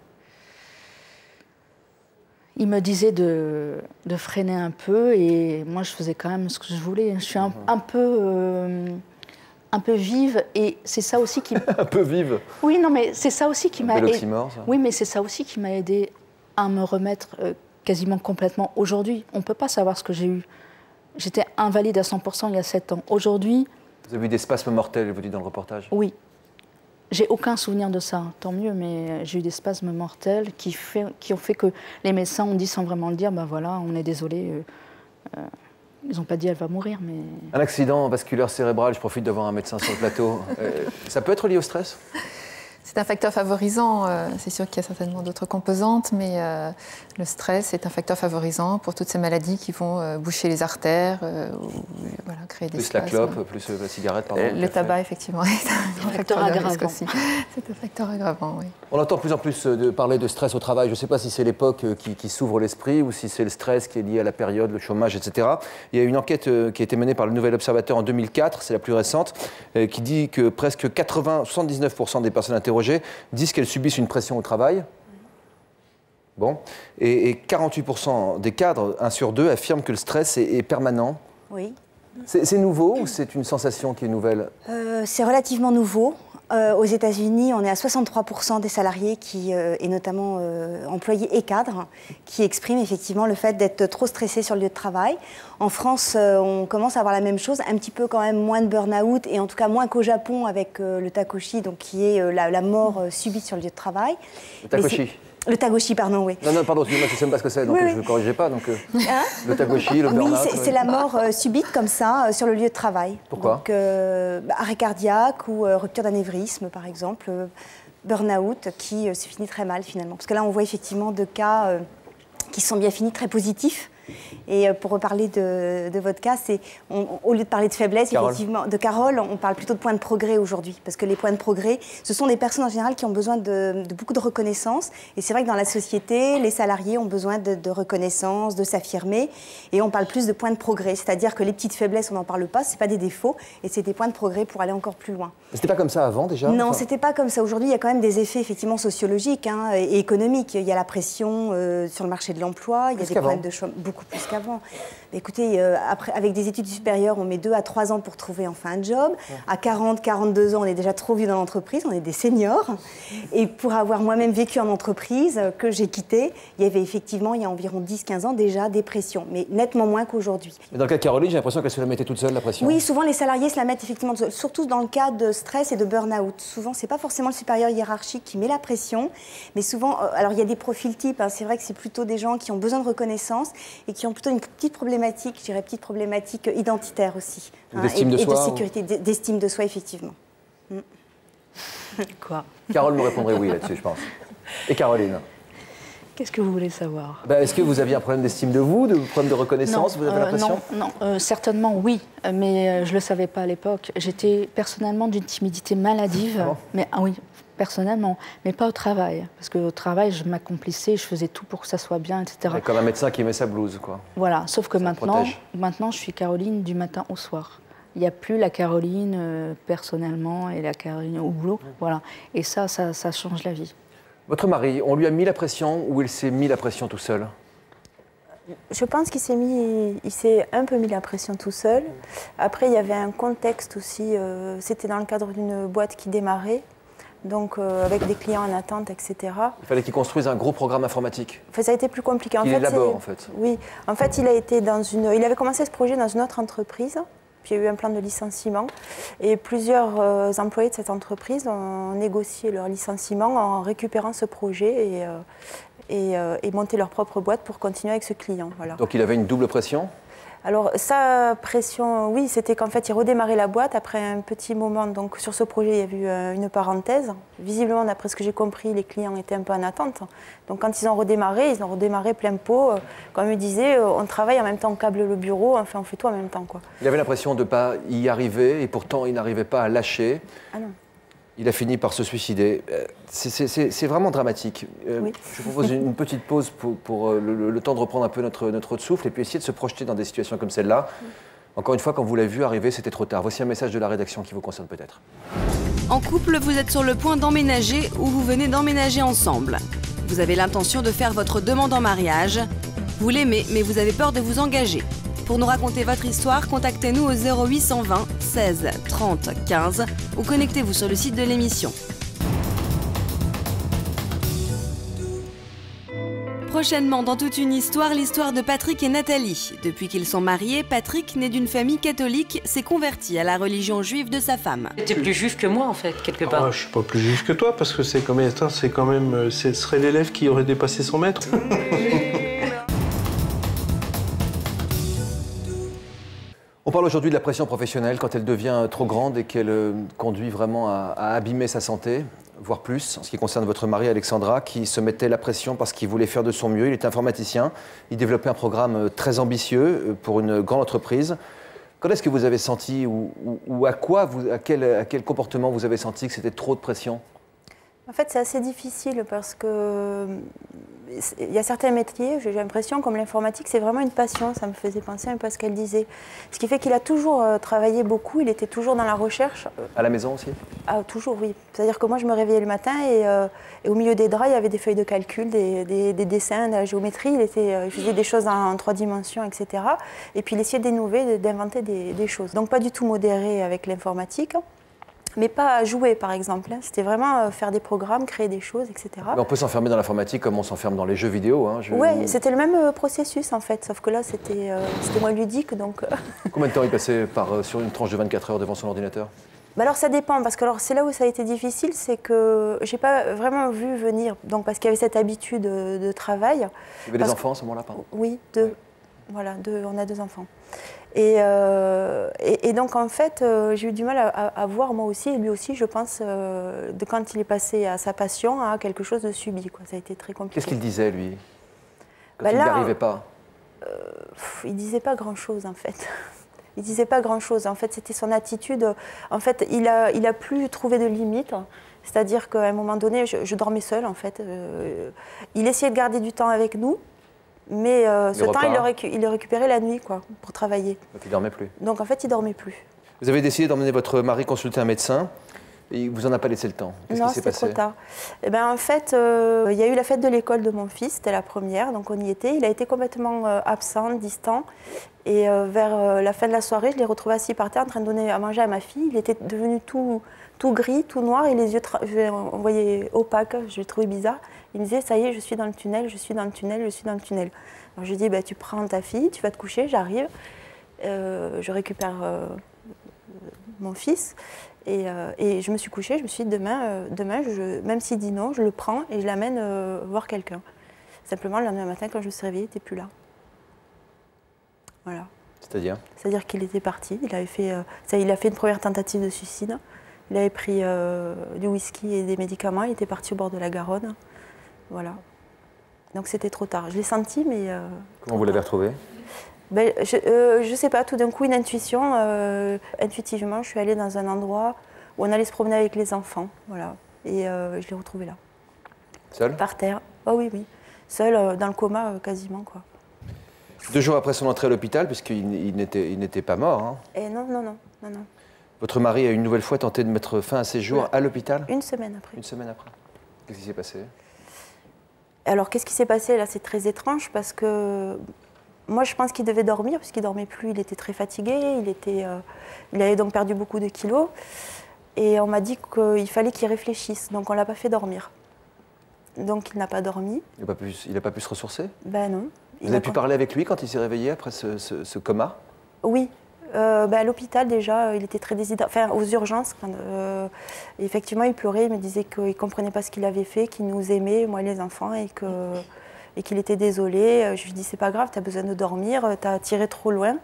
Il me disait de freiner un peu et moi je faisais quand même ce que je voulais. Je suis un peu vive et c'est ça aussi qui... Un peu vive? Oui, non, mais c'est ça aussi qui m'a aidé. Ça. Oui, mais c'est ça aussi qui m'a aidé à me remettre quasiment complètement aujourd'hui. On ne peut pas savoir ce que j'ai eu. J'étais invalide à 100% il y a 7 ans. Aujourd'hui... Vous avez eu des spasmes mortels, vous dites dans le reportage? Oui. J'ai aucun souvenir de ça, tant mieux, mais j'ai eu des spasmes mortels qui ont fait que les médecins ont dit sans vraiment le dire, ben voilà, on est désolé, ils n'ont pas dit elle va mourir, mais... Un accident vasculaire cérébral, je profite d'avoir un médecin sur le plateau, ça peut être lié au stress? C'est un facteur favorisant, c'est sûr qu'il y a certainement d'autres composantes, mais le stress est un facteur favorisant pour toutes ces maladies qui vont boucher les artères, ou voilà, créer des spasmes. Plus la clope, plus la cigarette, pardon. Le tabac, effectivement, est un facteur aggravant aussi. C'est un facteur aggravant, oui. On entend de plus en plus parler de stress au travail. Je ne sais pas si c'est l'époque qui s'ouvre l'esprit ou si c'est le stress qui est lié à la période, le chômage, etc. Il y a une enquête qui a été menée par le Nouvel Observateur en 2004, c'est la plus récente, qui dit que presque 79% des personnes interrogées disent qu'elles subissent une pression au travail. Bon. Et 48% des cadres, 1 sur 2, affirment que le stress est permanent. Oui. C'est nouveau ou c'est une sensation qui est nouvelle? C'est relativement nouveau. Aux États-Unis, on est à 63% des salariés, et notamment employés et cadres, qui expriment effectivement le fait d'être trop stressés sur le lieu de travail. En France, on commence à avoir la même chose, un petit peu quand même moins de burn-out, et en tout cas moins qu'au Japon avec le takoshi, donc qui est la mort subite sur le lieu de travail. Le takoshi? Le tagoshi, pardon, oui. Non, pardon, excusez-moi, je ne sais même pas ce que c'est, donc oui, je ne corrigerai pas. Donc, le tagoshi, le burn-out. Oui, c'est la mort subite, comme ça, sur le lieu de travail. Pourquoi? Donc, arrêt cardiaque ou rupture d'anévrisme, par exemple, burn-out, qui se finit très mal, finalement. Parce que là, on voit effectivement deux cas qui sont bien finis, très positifs. Et pour reparler de votre cas, au lieu de parler de faiblesse, effectivement, de Carole, on parle plutôt de points de progrès aujourd'hui. Parce que les points de progrès, ce sont des personnes en général qui ont besoin de beaucoup de reconnaissance. Et c'est vrai que dans la société, les salariés ont besoin de reconnaissance, de s'affirmer. Et on parle plus de points de progrès. C'est-à-dire que les petites faiblesses, on n'en parle pas, ce n'est pas des défauts. Et c'est des points de progrès pour aller encore plus loin. C'était pas comme ça avant déjà? Non, c'était pas comme ça. Aujourd'hui, il y a quand même des effets effectivement sociologiques et économiques. Il y a la pression sur le marché de l'emploi, il y a des problèmes de chômage, beaucoup plus qu'avant. Écoutez, après, avec des études supérieures, on met 2 à 3 ans pour trouver enfin un job. Ouais. À 40, 42 ans, on est déjà trop vieux dans l'entreprise, on est des seniors. Et pour avoir moi-même vécu en entreprise, que j'ai quittée, il y avait effectivement, il y a environ 10-15 ans, déjà des pressions, mais nettement moins qu'aujourd'hui. Mais dans le cas de Caroline, j'ai l'impression qu'elle se la mettait toute seule, la pression. Oui, souvent les salariés se la mettent effectivement, surtout dans le cas de stress et de burn-out. Souvent, c'est pas forcément le supérieur hiérarchique qui met la pression, mais souvent, alors il y a des profils types, hein, c'est vrai que c'est plutôt des gens qui ont besoin de reconnaissance et qui ont plutôt une petite problématique, je dirais petite problématique identitaire aussi. D'estime de soi, et de sécurité, d'estime de soi, effectivement. Quoi? Carole me répondrait oui là-dessus, je pense. Et Caroline? Qu'est-ce que vous voulez savoir? Est-ce que vous aviez un problème d'estime de vous, de problème de reconnaissance? Vous avez l'impression? Non, certainement oui, mais je ne le savais pas à l'époque. J'étais personnellement d'une timidité maladive, mais oui, personnellement, mais pas au travail. Parce qu'au travail, je m'accomplissais, je faisais tout pour que ça soit bien, etc. Comme un médecin qui met sa blouse, quoi. Voilà, sauf que maintenant, je suis Caroline du matin au soir. Il n'y a plus la Caroline personnellement et la Caroline au boulot. Voilà. Et ça change la vie. Votre mari, on lui a mis la pression ou il s'est mis la pression tout seul? Je pense qu'il s'est un peu mis la pression tout seul. Après, il y avait un contexte aussi. C'était dans le cadre d'une boîte qui démarrait, donc avec des clients en attente, etc. Il fallait qu'il construise un gros programme informatique. Enfin, ça a été plus compliqué. Il élabore, en fait. Oui. En fait, il avait commencé ce projet dans une autre entreprise. Puis il y a eu un plan de licenciement et plusieurs employés de cette entreprise ont négocié leur licenciement en récupérant ce projet et monté leur propre boîte pour continuer avec ce client. Voilà. Donc il avait une double pression? Alors sa pression, oui, c'était qu'en fait il redémarrait la boîte après un petit moment. Donc sur ce projet il y a eu une parenthèse. Visiblement d'après ce que j'ai compris, les clients étaient un peu en attente. Donc quand ils ont redémarré plein pot. Comme il disait, on travaille en même temps, on câble le bureau, enfin on fait tout en même temps, quoi. Il avait l'impression de ne pas y arriver et pourtant il n'arrivait pas à lâcher. Ah non. Il a fini par se suicider. C'est vraiment dramatique. Oui. Je vous propose une petite pause pour le temps de reprendre un peu notre souffle et puis essayer de se projeter dans des situations comme celle-là. Encore une fois, quand vous l'avez vu arriver, c'était trop tard. Voici un message de la rédaction qui vous concerne peut-être. En couple, vous êtes sur le point d'emménager ou vous venez d'emménager ensemble. Vous avez l'intention de faire votre demande en mariage. Vous l'aimez, mais vous avez peur de vous engager. Pour nous raconter votre histoire, contactez-nous au 0820 16 30 15 ou connectez-vous sur le site de l'émission. Prochainement, dans toute une histoire, l'histoire de Patrick et Nathalie. Depuis qu'ils sont mariés, Patrick, né d'une famille catholique, s'est converti à la religion juive de sa femme. T'es plus juif que moi, en fait, quelque part. Je suis pas plus juif que toi, parce que ce serait l'élève qui aurait dépassé son maître. On parle aujourd'hui de la pression professionnelle quand elle devient trop grande et qu'elle conduit vraiment à abîmer sa santé, voire plus, en ce qui concerne votre mari Alexandra, qui se mettait la pression parce qu'il voulait faire de son mieux. Il est informaticien, il développait un programme très ambitieux pour une grande entreprise. Quand est-ce que vous avez senti ou à quel comportement vous avez senti que c'était trop de pression? En fait, c'est assez difficile parce que il y a certains métiers, j'ai l'impression, comme l'informatique, c'est vraiment une passion. Ça me faisait penser un peu à ce qu'elle disait. Ce qui fait qu'il a toujours travaillé beaucoup, il était toujours dans la recherche. À la maison aussi? Ah, toujours, oui. C'est-à-dire que moi, je me réveillais le matin et au milieu des draps, il y avait des feuilles de calcul, des dessins, de la géométrie. Il faisait des choses en 3 dimensions, etc. Et puis, il essayait d'innover, d'inventer des choses. Donc, pas du tout modéré avec l'informatique. Mais pas jouer, par exemple. C'était vraiment faire des programmes, créer des choses, etc. Mais on peut s'enfermer dans l'informatique comme on s'enferme dans les jeux vidéo. Hein. Oui, c'était le même processus, en fait. Sauf que là, c'était moins ludique. Donc... Combien de temps il passait sur une tranche de 24 heures devant son ordinateur? Alors, ça dépend. Parce que c'est là où ça a été difficile, c'est que je n'ai pas vraiment vu venir. Donc, parce qu'il y avait cette habitude de travail. Il y avait des enfants à ce moment-là, pardon? Oui, 2. Ouais. Voilà, on a 2 enfants. Et donc, en fait, j'ai eu du mal à voir, moi aussi, et lui aussi, je pense, de quand il est passé à sa passion à quelque chose de subi. Quoi. Ça a été très compliqué. Qu'est-ce qu'il disait, lui, quand il n'y arrivait pas? Il disait pas grand-chose, en fait. Il disait pas grand-chose. En fait, c'était son attitude. En fait, il a plus trouvé de limites. C'est-à-dire qu'à un moment donné, je dormais seule, en fait. Il essayait de garder du temps avec nous. Mais ce temps, il le récupérait la nuit, quoi, pour travailler. Donc il ne dormait plus. Donc en fait, il ne dormait plus. Vous avez décidé d'emmener votre mari consulter un médecin et il ne vous en a pas laissé le temps. Qu'est-ce qui s'est passé? Non, c'était trop tard. Eh ben, en fait, il y a eu la fête de l'école de mon fils, c'était la première, donc on y était. Il a été complètement absent, distant. Et vers la fin de la soirée, je l'ai retrouvé assis par terre en train de donner à manger à ma fille. Il était devenu tout gris, tout noir et les yeux, on voyait opaques, je l'ai trouvé bizarre. Il me disait, ça y est, je suis dans le tunnel, je suis dans le tunnel, je suis dans le tunnel. Alors je lui ai dit, bah, tu prends ta fille, tu vas te coucher, j'arrive. Je récupère mon fils. Et je me suis couchée, je me suis dit, demain même s'il dit non, je le prends et je l'amène voir quelqu'un. Simplement, le lendemain matin, quand je me suis réveillée, il n'était plus là. Voilà. C'est-à-dire? C'est-à-dire qu'il était parti. Il a fait une première tentative de suicide. Il avait pris du whisky et des médicaments. Il était parti au bord de la Garonne. Voilà. Donc c'était trop tard. Je l'ai senti, mais... Comment vous l'avez retrouvé? Ben, je ne sais pas, tout d'un coup, une intuition. Intuitivement, je suis allée dans un endroit où on allait se promener avec les enfants. Voilà. Et je l'ai retrouvé là. Seul? Par terre. Oh oui, oui. Seul, dans le coma, quasiment, quoi. 2 jours après son entrée à l'hôpital, puisqu'il n'était pas mort. Hein. Et non. Votre mari a une nouvelle fois tenté de mettre fin à ses jours à l'hôpital? Une semaine après. Une semaine après. Qu'est-ce qui s'est passé? Alors, qu'est-ce qui s'est passé là? C'est très étrange parce que moi, je pense qu'il devait dormir puisqu'il ne dormait plus. Il était très fatigué. Il avait donc perdu beaucoup de kilos. Et on m'a dit qu'il fallait qu'il réfléchisse. Donc, on ne l'a pas fait dormir. Donc, il n'a pas dormi. Il n'a pas pu se ressourcer? Ben non. Vous avez pu parler avec lui quand il s'est réveillé après ce coma? Oui. À l'hôpital déjà, il était très déshydraté, enfin aux urgences. Effectivement, il pleurait, il me disait qu'il ne comprenait pas ce qu'il avait fait, qu'il nous aimait, moi et les enfants, et qu'il était désolé. Je lui dis c'est pas grave, tu as besoin de dormir, tu as tiré trop loin.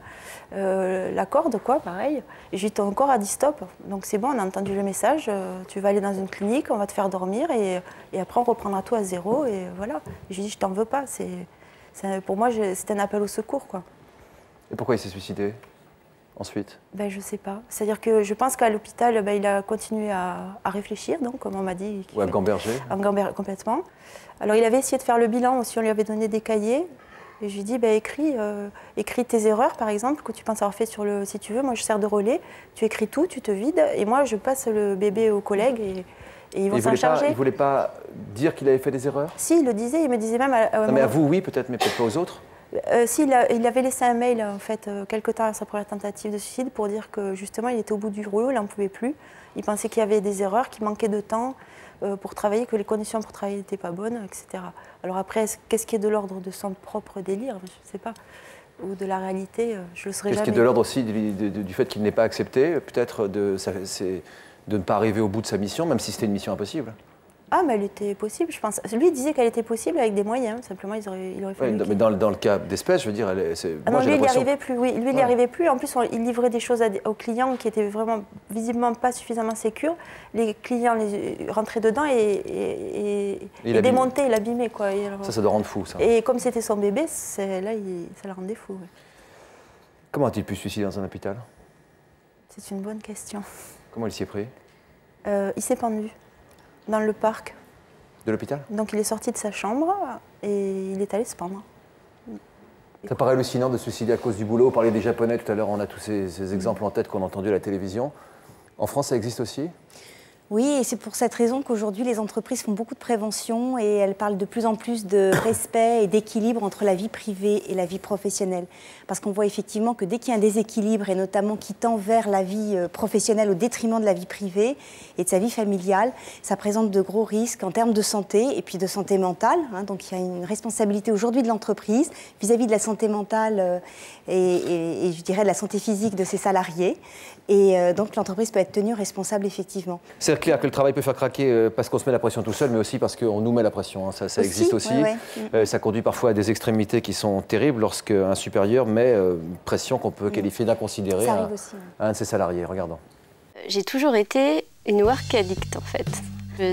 La corde, quoi, pareil. Et je lui dis ton corps a dit stop. Donc c'est bon, on a entendu le message, tu vas aller dans une clinique, on va te faire dormir et après on reprendra tout à zéro et voilà. Et je lui dis je t'en veux pas, pour moi c'était un appel au secours, quoi. Et pourquoi il s'est suicidé ensuite? Je sais pas. C'est-à-dire que je pense qu'à l'hôpital, il a continué à réfléchir, donc comme on m'a dit. Ou à gamberger. Complètement. Alors il avait essayé de faire le bilan aussi, on lui avait donné des cahiers. Et je lui ai dit, écris tes erreurs, par exemple, que tu penses avoir fait si tu veux, moi je sers de relais, tu écris tout, tu te vides, et moi je passe le bébé aux collègues et ils vont s'en charger. Il ne voulait pas dire qu'il avait fait des erreurs? Si, il le disait, il me disait même... non, mais à vous, oui, peut-être, mais peut-être pas aux autres? Si, il avait laissé un mail, en fait, quelque temps à sa première tentative de suicide, pour dire que justement, il était au bout du rouleau, il n'en pouvait plus. Il pensait qu'il y avait des erreurs, qu'il manquait de temps pour travailler, que les conditions pour travailler n'étaient pas bonnes, etc. Alors après, qu'est-ce qui est de l'ordre de son propre délire? Je ne sais pas. Ou de la réalité, je le saurais jamais. Qu'est-ce qui est de l'ordre aussi du fait qu'il n'ait pas accepté, peut-être, de ne pas arriver au bout de sa mission, même si c'était une mission impossible? Ah, mais elle était possible, je pense. Lui, il disait qu'elle était possible avec des moyens. Simplement, il aurait fallu... Oui, mais dans le cas d'espèce, je veux dire... non, lui, il n'y arrivait plus. Oui, lui, il n'y arrivait plus. En plus, il livrait des choses aux clients qui étaient vraiment, visiblement, pas suffisamment sécures. Les clients rentraient dedans et démontaient, l'abîmaient, quoi. Ça doit rendre fou, ça. Et comme c'était son bébé, là, ça le rendait fou. Ouais. Comment a-t-il pu se suicider dans un hôpital? C'est une bonne question. Comment il s'y est pris? Il s'est pendu. Dans le parc. De l'hôpital? Donc il est sorti de sa chambre et il est allé se pendre. Ça paraît hallucinant de se suicider à cause du boulot. On parlait des Japonais tout à l'heure, on a tous ces exemples en tête qu'on a entendus à la télévision. En France, ça existe aussi? Oui, et c'est pour cette raison qu'aujourd'hui, les entreprises font beaucoup de prévention et elles parlent de plus en plus de respect et d'équilibre entre la vie privée et la vie professionnelle. Parce qu'on voit effectivement que dès qu'il y a un déséquilibre, et notamment qui tend vers la vie professionnelle au détriment de la vie privée et de sa vie familiale, ça présente de gros risques en termes de santé et puis de santé mentale. Donc il y a une responsabilité aujourd'hui de l'entreprise vis-à-vis de la santé mentale et je dirais de la santé physique de ses salariés. Et donc l'entreprise peut être tenue responsable effectivement. C'est clair que le travail peut faire craquer parce qu'on se met la pression tout seul, mais aussi parce qu'on nous met la pression. Hein. Ça existe aussi. Ouais. Ça conduit parfois à des extrémités qui sont terribles lorsqu'un supérieur met une pression qu'on peut qualifier d'inconsidérée à un de ses salariés. Regardons. J'ai toujours été une work addict en fait.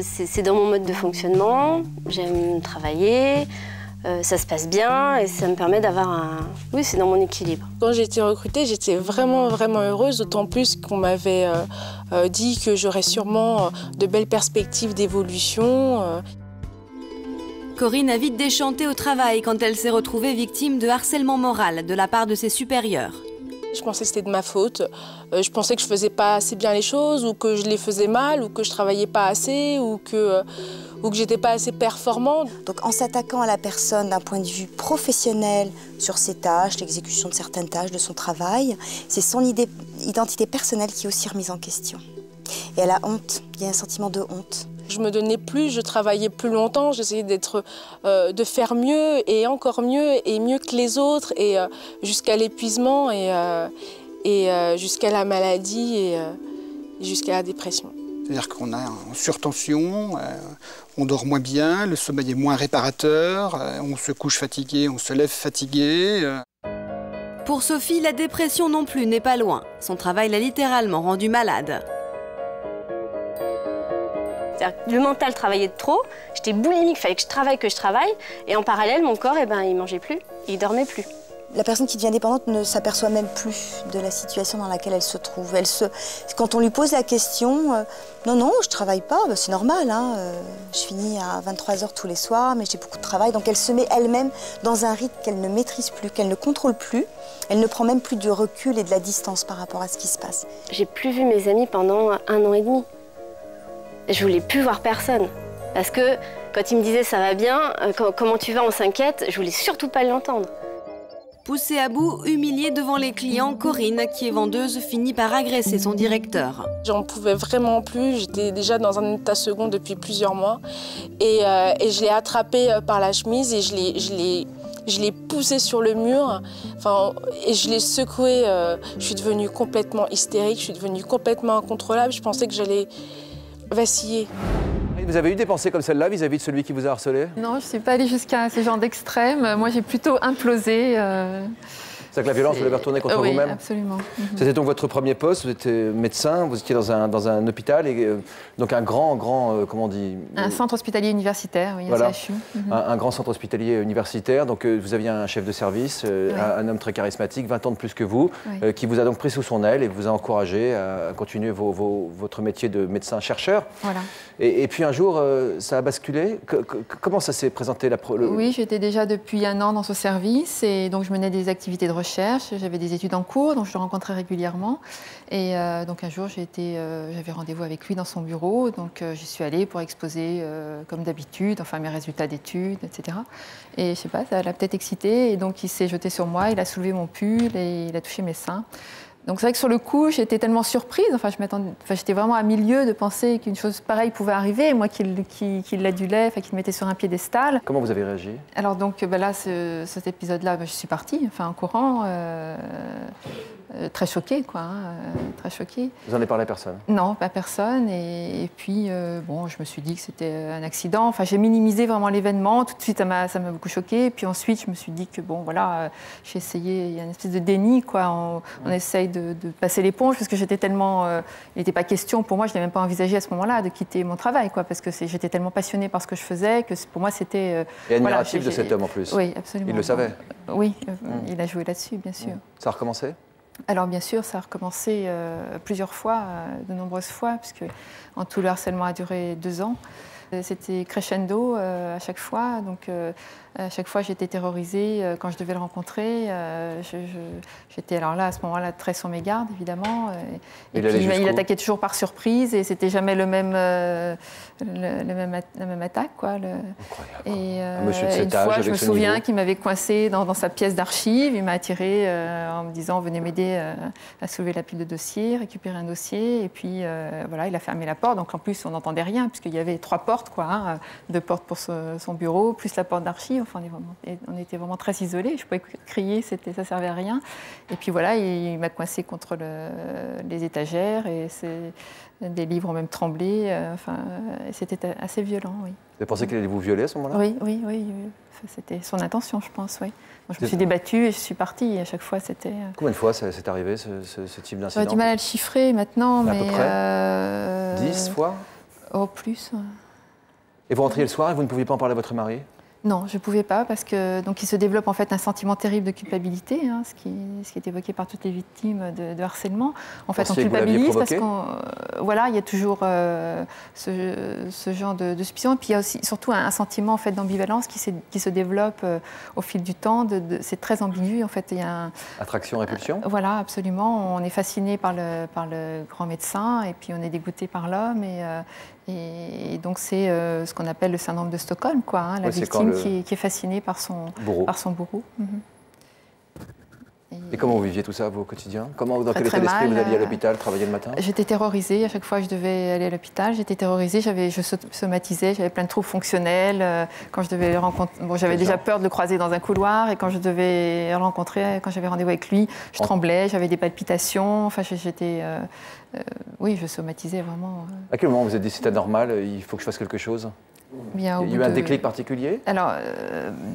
C'est dans mon mode de fonctionnement. J'aime travailler. Ça se passe bien et ça me permet d'avoir un... Oui, c'est dans mon équilibre. Quand j'ai été recrutée, j'étais vraiment, vraiment heureuse, d'autant plus qu'on m'avait dit que j'aurais sûrement de belles perspectives d'évolution. Corinne a vite déchanté au travail quand elle s'est retrouvée victime de harcèlement moral de la part de ses supérieurs. Je pensais que c'était de ma faute. Je pensais que je faisais pas assez bien les choses, ou que je les faisais mal, ou que je travaillais pas assez, ou que j'étais pas assez performante. Donc en s'attaquant à la personne d'un point de vue professionnel sur ses tâches, l'exécution de certaines tâches de son travail, c'est son identité personnelle qui est aussi remise en question. Et elle a honte, il y a un sentiment de honte. Je me donnais plus, je travaillais plus longtemps, j'essayais de faire mieux et encore mieux et mieux que les autres et jusqu'à l'épuisement et jusqu'à la maladie et jusqu'à la dépression. C'est-à-dire qu'on a en surtension, on dort moins bien, le sommeil est moins réparateur, on se couche fatigué, on se lève fatigué. Pour Sophie, la dépression non plus n'est pas loin. Son travail l'a littéralement rendue malade. Le mental travaillait de trop, j'étais boulimique, il fallait que je travaille, et en parallèle, mon corps, il mangeait plus, il dormait plus. La personne qui devient dépendante ne s'aperçoit même plus de la situation dans laquelle elle se trouve. Quand on lui pose la question, non, je travaille pas, c'est normal, je finis à 23h tous les soirs, mais j'ai beaucoup de travail. Donc elle se met elle-même dans un rythme qu'elle ne maîtrise plus, qu'elle ne contrôle plus. Elle ne prend même plus du recul et de la distance par rapport à ce qui se passe. J'ai plus vu mes amis pendant 1 an et demi. Je voulais plus voir personne. Parce que quand il me disait ça va bien, comment tu vas, on s'inquiète, je voulais surtout pas l'entendre. Poussée à bout, humiliée devant les clients, Corinne, qui est vendeuse, finit par agresser son directeur. J'en pouvais vraiment plus, j'étais déjà dans un état second depuis plusieurs mois. Et je l'ai attrapé par la chemise et je l'ai je l'ai poussé sur le mur, enfin, et je l'ai secoué. Je suis devenue complètement hystérique, je suis devenue complètement incontrôlable. Je pensais que j'allais vaciller. Vous avez eu des pensées comme celle-là vis-à-vis de celui qui vous a harcelé? Non, je ne suis pas allée jusqu'à ce genre d'extrême. Moi, j'ai plutôt implosé. C'est que la violence, vous l'avez retournée contre oui, vous-même? Absolument. C'était donc votre premier poste, vous étiez médecin, vous étiez dans un hôpital, et donc un grand, comment on dit? Un centre hospitalier universitaire, oui, voilà. un CHU. Un grand centre hospitalier universitaire, donc vous aviez un chef de service, un homme très charismatique, 20 ans de plus que vous, qui vous a donc pris sous son aile et vous a encouragé à continuer votre métier de médecin-chercheur. Voilà. Et puis un jour, ça a basculé. Comment ça s'est présenté Oui, j'étais déjà depuis 1 an dans ce service et donc je menais des activités de recherche. J'avais des études en cours, donc je le rencontrais régulièrement. Et donc un jour, j'avais rendez-vous avec lui dans son bureau. Donc j'y suis allée pour exposer, comme d'habitude, enfin mes résultats d'études, etc. Et je sais pas, ça l'a peut-être excité. Et donc il s'est jeté sur moi, il a soulevé mon pull et il a touché mes seins. Donc c'est vrai que sur le coup, j'étais tellement surprise, j'étais vraiment à milieu de penser qu'une chose pareille pouvait arriver, moi qui l'adulais, qui le mettait sur un piédestal. Comment vous avez réagi? Alors donc là, cet épisode-là, je suis partie, en courant, très choquée, très choquée. Vous n'en avez parlé à personne? Non, pas personne. Et puis, bon, je me suis dit que c'était un accident. Enfin, j'ai minimisé vraiment l'événement. Tout de suite, ça m'a beaucoup choquée. Et puis ensuite, je me suis dit que, bon, voilà, j'ai essayé, il y a une espèce de déni, on essaye de passer l'éponge, parce que j'étais tellement... il n'était pas question, pour moi, je n'avais même pas envisagé à ce moment-là de quitter mon travail, parce que j'étais tellement passionnée par ce que je faisais, que pour moi, c'était... Et admiratif de cet homme, en plus. Oui, absolument. Il le savait? Oui, il a joué là-dessus, bien sûr. Ça a recommencé? Alors bien sûr, ça a recommencé plusieurs fois, de nombreuses fois, puisque en tout le harcèlement a duré 2 ans. C'était crescendo à chaque fois, donc à chaque fois j'étais terrorisée quand je devais le rencontrer. J'étais alors là à ce moment-là très sur mes gardes évidemment. Et puis il attaquait toujours par surprise et c'était jamais la même attaque Et une fois je me souviens qu'il m'avait coincée dans sa pièce d'archives. Il m'a attirée en me disant venez m'aider à soulever la pile de dossiers, récupérer un dossier et puis voilà il a fermé la porte. Donc en plus on n'entendait rien puisqu'il y avait 3 portes 2 portes pour son bureau plus la porte d'archives. Enfin, on était vraiment très isolés. Je pouvais crier, ça servait à rien. Et puis voilà, il m'a coincée contre les étagères et des livres ont même tremblé. C'était assez violent, oui. Vous avez pensé qu'il allait vous violer à ce moment-là? Oui. C'était son intention, je pense, oui. Moi, je me suis débattue et je suis partie. Et à chaque fois, c'était... Combien de fois c'est arrivé, ce type d'incident? J'aurais du mal à le chiffrer maintenant, mais... À peu près 10 fois? Oh, plus. Et vous rentriez le soir et vous ne pouviez pas en parler à votre mari? Non, je ne pouvais pas parce que donc il se développe en fait un sentiment terrible de culpabilité, ce qui est évoqué par toutes les victimes de harcèlement. En fait, on culpabilise parce qu'il y a toujours ce genre de suspicion. Et puis il y a aussi surtout un sentiment en fait d'ambivalence qui se développe au fil du temps. C'est très ambigu en fait. Il y a attraction, répulsion. Voilà, absolument. On est fasciné par le grand médecin et puis on est dégoûté par l'homme et donc c'est ce qu'on appelle le syndrome de Stockholm, la victime qui est fascinée par son bourreau. Et comment vous viviez tout ça, vous, au quotidien? Dans quel état d'esprit vous alliez à l'hôpital, travailler le matin? J'étais terrorisée. À chaque fois que je devais aller à l'hôpital, j'étais terrorisée. Je somatisais, j'avais plein de troubles fonctionnels. Quand je devais le rencontrer, j'avais déjà peur de le croiser dans un couloir. Et quand je devais le rencontrer, quand j'avais rendez-vous avec lui, je tremblais, j'avais des palpitations. Enfin, je somatisais vraiment. À quel moment vous vous êtes dit c'est anormal, il faut que je fasse quelque chose? Il y a eu un déclic particulier? Alors,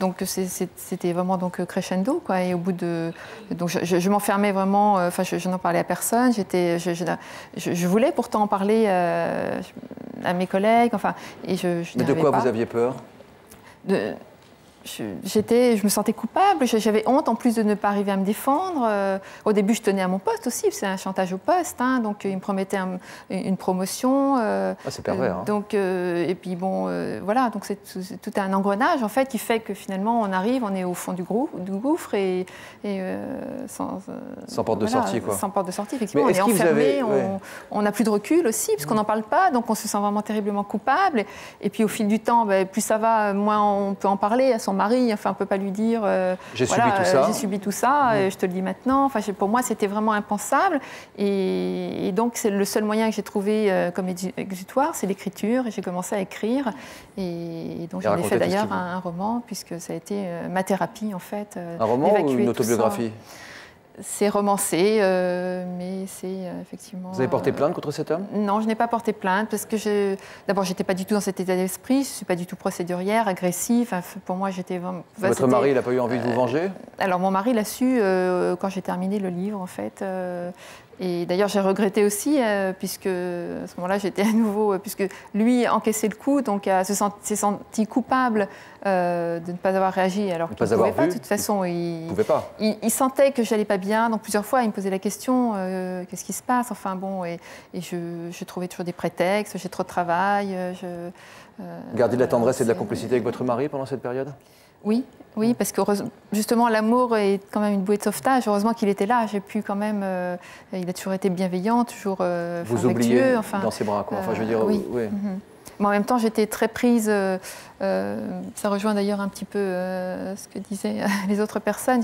donc c'était vraiment crescendo, et au bout de... Donc je m'enfermais vraiment, je n'en parlais à personne, je voulais pourtant en parler à mes collègues, et Mais de quoi vous aviez peur? Je me sentais coupable, j'avais honte en plus de ne pas arriver à me défendre. Au début, je tenais à mon poste aussi, c'est un chantage au poste, donc il me promettait une promotion. C'est pervers. Donc, et puis bon, voilà, donc c'est tout un engrenage en fait qui fait que finalement on est au fond du gouffre et sans porte de sortie, quoi. Sans porte de sortie, effectivement, on est enfermé, on n'a plus de recul aussi, parce qu'on n'en parle pas, donc on se sent vraiment terriblement coupable. Et puis au fil du temps, plus ça va, moins on peut en parler à son son mari. Enfin, on ne peut pas lui dire j'ai subi tout ça. J'ai subi tout ça, je te le dis maintenant. Enfin, pour moi, c'était vraiment impensable. Et donc, c'est le seul moyen que j'ai trouvé comme exutoire, c'est l'écriture. Et j'ai commencé à écrire. Et donc, j'en ai fait d'ailleurs un roman, puisque ça a été ma thérapie, en fait. Un roman ou une autobiographie? C'est romancé, mais c'est effectivement... Vous avez porté plainte contre cet homme? Non, je n'ai pas porté plainte parce que d'abord, je n'étais pas du tout dans cet état d'esprit, je ne suis pas du tout procédurière, agressive. Enfin, pour moi, j'étais vraiment... Votre mari, il n'a pas eu envie de vous venger? Alors, mon mari l'a su quand j'ai terminé le livre, en fait. Et d'ailleurs, j'ai regretté aussi, puisque à ce moment-là, j'étais à nouveau... puisque lui encaissait le coup, donc s'est senti coupable de ne pas avoir réagi, alors qu'il ne pouvait pas. De toute façon, il sentait que je n'allais pas bien. Donc, plusieurs fois, il me posait la question, qu'est-ce qui se passe? Enfin, bon, et je trouvais toujours des prétextes, j'ai trop de travail. Gardez de la tendresse et de la complicité avec votre mari pendant cette période? Oui, oui, parce que justement, l'amour est quand même une bouée de sauvetage. Heureusement qu'il était là. J'ai pu quand même... il a toujours été bienveillant, toujours vous oubliez dans ses bras, quoi. Enfin, je veux dire, oui. Oui. Mais en même temps, j'étais très prise. Ça rejoint d'ailleurs un petit peu ce que disaient les autres personnes.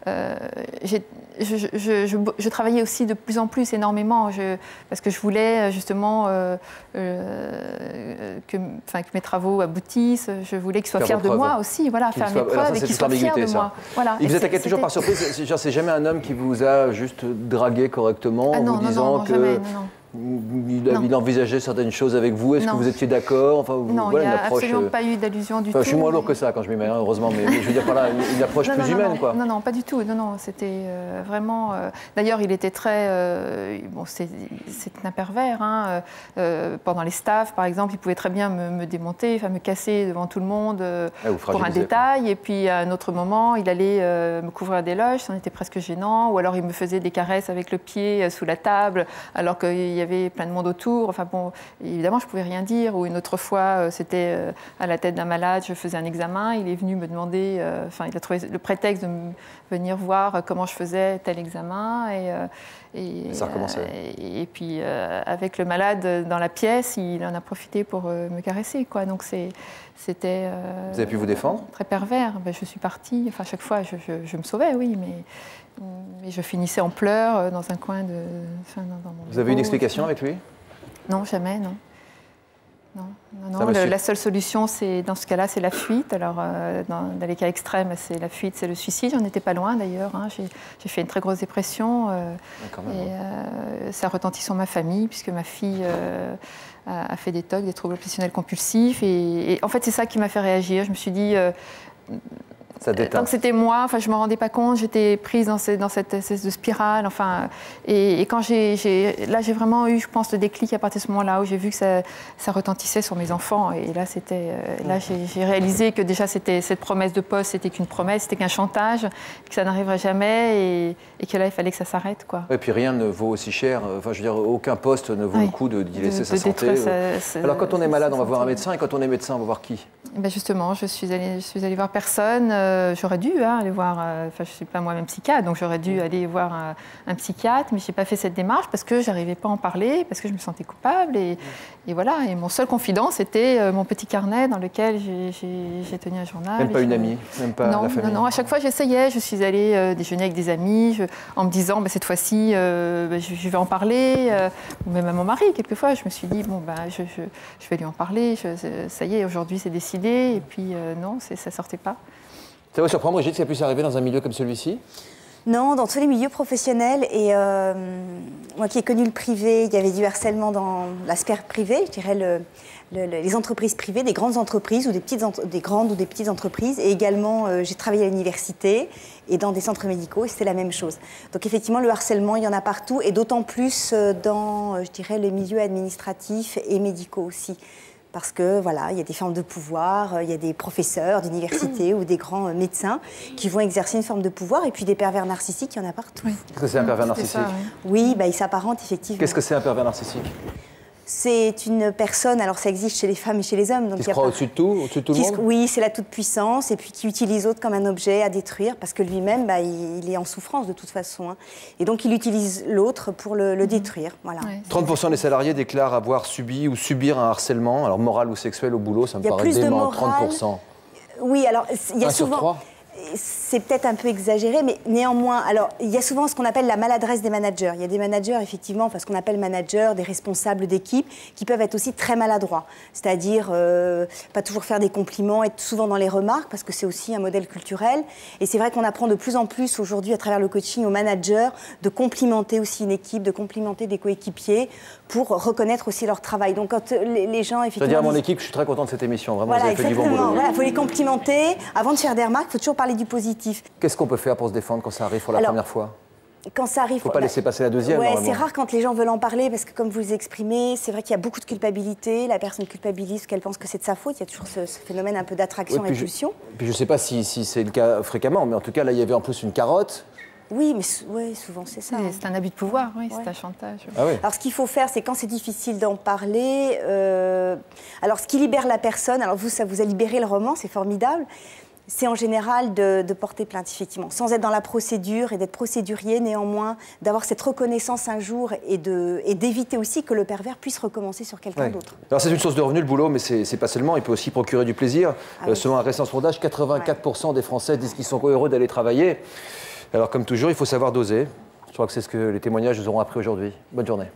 Je travaillais aussi de plus en plus, énormément, parce que je voulais justement que mes travaux aboutissent. Je voulais qu'ils soient fiers de moi aussi, voilà, faire mes preuves et qu'ils soient fiers de moi. Voilà. Il vous attaquait toujours par surprise. C'est jamais un homme qui vous a juste dragué correctement en vous disant que... Jamais, il envisageait certaines choses avec vous. Est-ce que vous étiez d'accord? Enfin, non, il n'y a absolument pas eu d'allusion du tout. Je suis moins lourd que ça quand je m'y mets, heureusement, mais je veux dire par là, une approche plus humaine, quoi. Non, pas du tout. Non, c'était vraiment... D'ailleurs, il était très... bon, c'est un pervers. Hein. Pendant les staffs, par exemple, il pouvait très bien me démonter, me casser devant tout le monde pour un détail. Et puis, à un autre moment, il allait me couvrir d'éloges, c'en était presque gênant. Ou alors, il me faisait des caresses avec le pied sous la table, alors qu'il y avait plein de monde autour. Enfin bon, évidemment, je ne pouvais rien dire. Ou une autre fois, c'était à la tête d'un malade, je faisais un examen. Il est venu me demander, il a trouvé le prétexte de venir voir comment je faisais tel examen. Ça recommençait. Et puis, avec le malade dans la pièce, il en a profité pour me caresser, quoi. Donc, c'était... Vous avez pu vous défendre? Très pervers. Ben, je suis partie. Enfin, à chaque fois, je me sauvais, oui, mais je finissais en pleurs dans un coin de... dans mon Vous avez eu une explication avec lui? Non, jamais, non. Non. La seule solution, dans ce cas-là, c'est la fuite. Alors, dans les cas extrêmes, c'est la fuite, c'est le suicide. J'en étais pas loin, d'ailleurs. Hein. J'ai fait une très grosse dépression. Ça retentit sur ma famille, puisque ma fille a fait des TOC, des troubles obsessionnels compulsifs. Et en fait, c'est ça qui m'a fait réagir. Je me suis dit... tant que c'était moi, je ne me rendais pas compte, j'étais prise dans cette espèce de spirale. Et quand j'ai vraiment eu, je pense, le déclic à partir de ce moment-là où j'ai vu que ça retentissait sur mes enfants. Et là, j'ai réalisé que déjà, cette promesse de poste, c'était qu'une promesse, c'était qu'un chantage, que ça n'arriverait jamais et que là, il fallait que ça s'arrête, quoi. Et puis rien ne vaut aussi cher. Enfin, je veux dire, aucun poste ne vaut le coup d'y laisser sa santé. Alors, quand on est malade, on va voir un médecin, et quand on est médecin, on va voir qui? Ben justement, je suis allée voir personne. J'aurais dû aller voir, je ne suis pas moi-même psychiatre, donc j'aurais dû aller voir un psychiatre, mais je n'ai pas fait cette démarche parce que je n'arrivais pas à en parler, parce que je me sentais coupable. Et voilà, et mon seul confident, c'était mon petit carnet dans lequel j'ai tenu un journal. Même pas une amie, même pas la famille? Non, à chaque fois j'essayais, je suis allée déjeuner avec des amis, en me disant, cette fois-ci, je vais en parler, ou même à mon mari, quelquefois, je me suis dit, je vais lui en parler, ça y est, aujourd'hui c'est décidé, et puis non, ça ne sortait pas. Ça vous surprend, Brigitte, ça puisse arriver dans un milieu comme celui-ci? Non, dans tous les milieux professionnels. Et moi qui ai connu le privé, il y avait du harcèlement dans la sphère privée, je dirais les entreprises privées, des grandes entreprises ou des grandes ou des petites entreprises. Et également, j'ai travaillé à l'université et dans des centres médicaux, et c'était la même chose. Donc effectivement, le harcèlement, il y en a partout, et d'autant plus dans, je dirais, les milieux administratifs et médicaux aussi. Parce que voilà, il y a des formes de pouvoir, il y a des professeurs d'université ou des grands médecins qui vont exercer une forme de pouvoir, et puis des pervers narcissiques, il y en a partout. Qu'est-ce que c'est un pervers narcissique? Oui, il s'apparente effectivement. Qu'est-ce que c'est un pervers narcissique? C'est une personne, alors ça existe chez les femmes et chez les hommes. Donc qui se croit au-dessus de tout, au-dessus de tout le monde? Oui, c'est la toute-puissance, et puis qui utilise l'autre comme un objet à détruire, parce que lui-même, il est en souffrance de toute façon. Hein. Et donc il utilise l'autre pour le détruire. Voilà. Ouais, 30% des salariés déclarent avoir subi ou subir un harcèlement, alors moral ou sexuel au boulot, ça me paraît dément, 30%. Oui, alors il y a 1 sur souvent... 3. C'est peut-être un peu exagéré, mais néanmoins, alors il y a souvent ce qu'on appelle la maladresse des managers. Il y a des managers, effectivement, enfin, ce qu'on appelle managers, des responsables d'équipe, qui peuvent être aussi très maladroits. C'est-à-dire pas toujours faire des compliments, être souvent dans les remarques, parce que c'est aussi un modèle culturel. Et c'est vrai qu'on apprend de plus en plus aujourd'hui, à travers le coaching, aux managers, de complimenter aussi une équipe, de complimenter des coéquipiers, pour reconnaître aussi leur travail. Donc quand les gens, effectivement... C'est-à-dire à mon équipe, je suis très content de cette émission. Vraiment, voilà, vous avez fait du bon boulot. Voilà, il faut les complimenter. Avant de faire des remarques, il faut toujours parler du positif. Qu'est-ce qu'on peut faire pour se défendre quand ça arrive pour la première fois? Quand ça arrive... Il ne faut pas laisser passer la deuxième, ouais, normalement. c'est rare quand les gens veulent en parler, parce que comme vous l'exprimez, c'est vrai qu'il y a beaucoup de culpabilité. La personne culpabilise parce qu'elle pense que c'est de sa faute. Il y a toujours ce phénomène un peu d'attraction-répulsion. Puis je ne sais pas si c'est le cas fréquemment, mais en tout cas, là, il y avait en plus une carotte. Oui, mais ouais, souvent c'est ça. C'est un abus de pouvoir, oui, c'est un chantage. Ah oui. Alors ce qu'il faut faire, c'est quand c'est difficile d'en parler, alors ce qui libère la personne, alors vous, ça vous a libéré le roman, c'est formidable, c'est en général de porter plainte, effectivement, sans être dans la procédure et d'être procédurier, néanmoins, d'avoir cette reconnaissance un jour et d'éviter aussi que le pervers puisse recommencer sur quelqu'un d'autre. Alors c'est une source de revenus, le boulot, mais c'est pas seulement, il peut aussi procurer du plaisir. Selon un récent sondage, 84% des Français disent qu'ils sont heureux d'aller travailler. Alors comme toujours, il faut savoir doser. Je crois que c'est ce que les témoignages nous auront appris aujourd'hui. Bonne journée.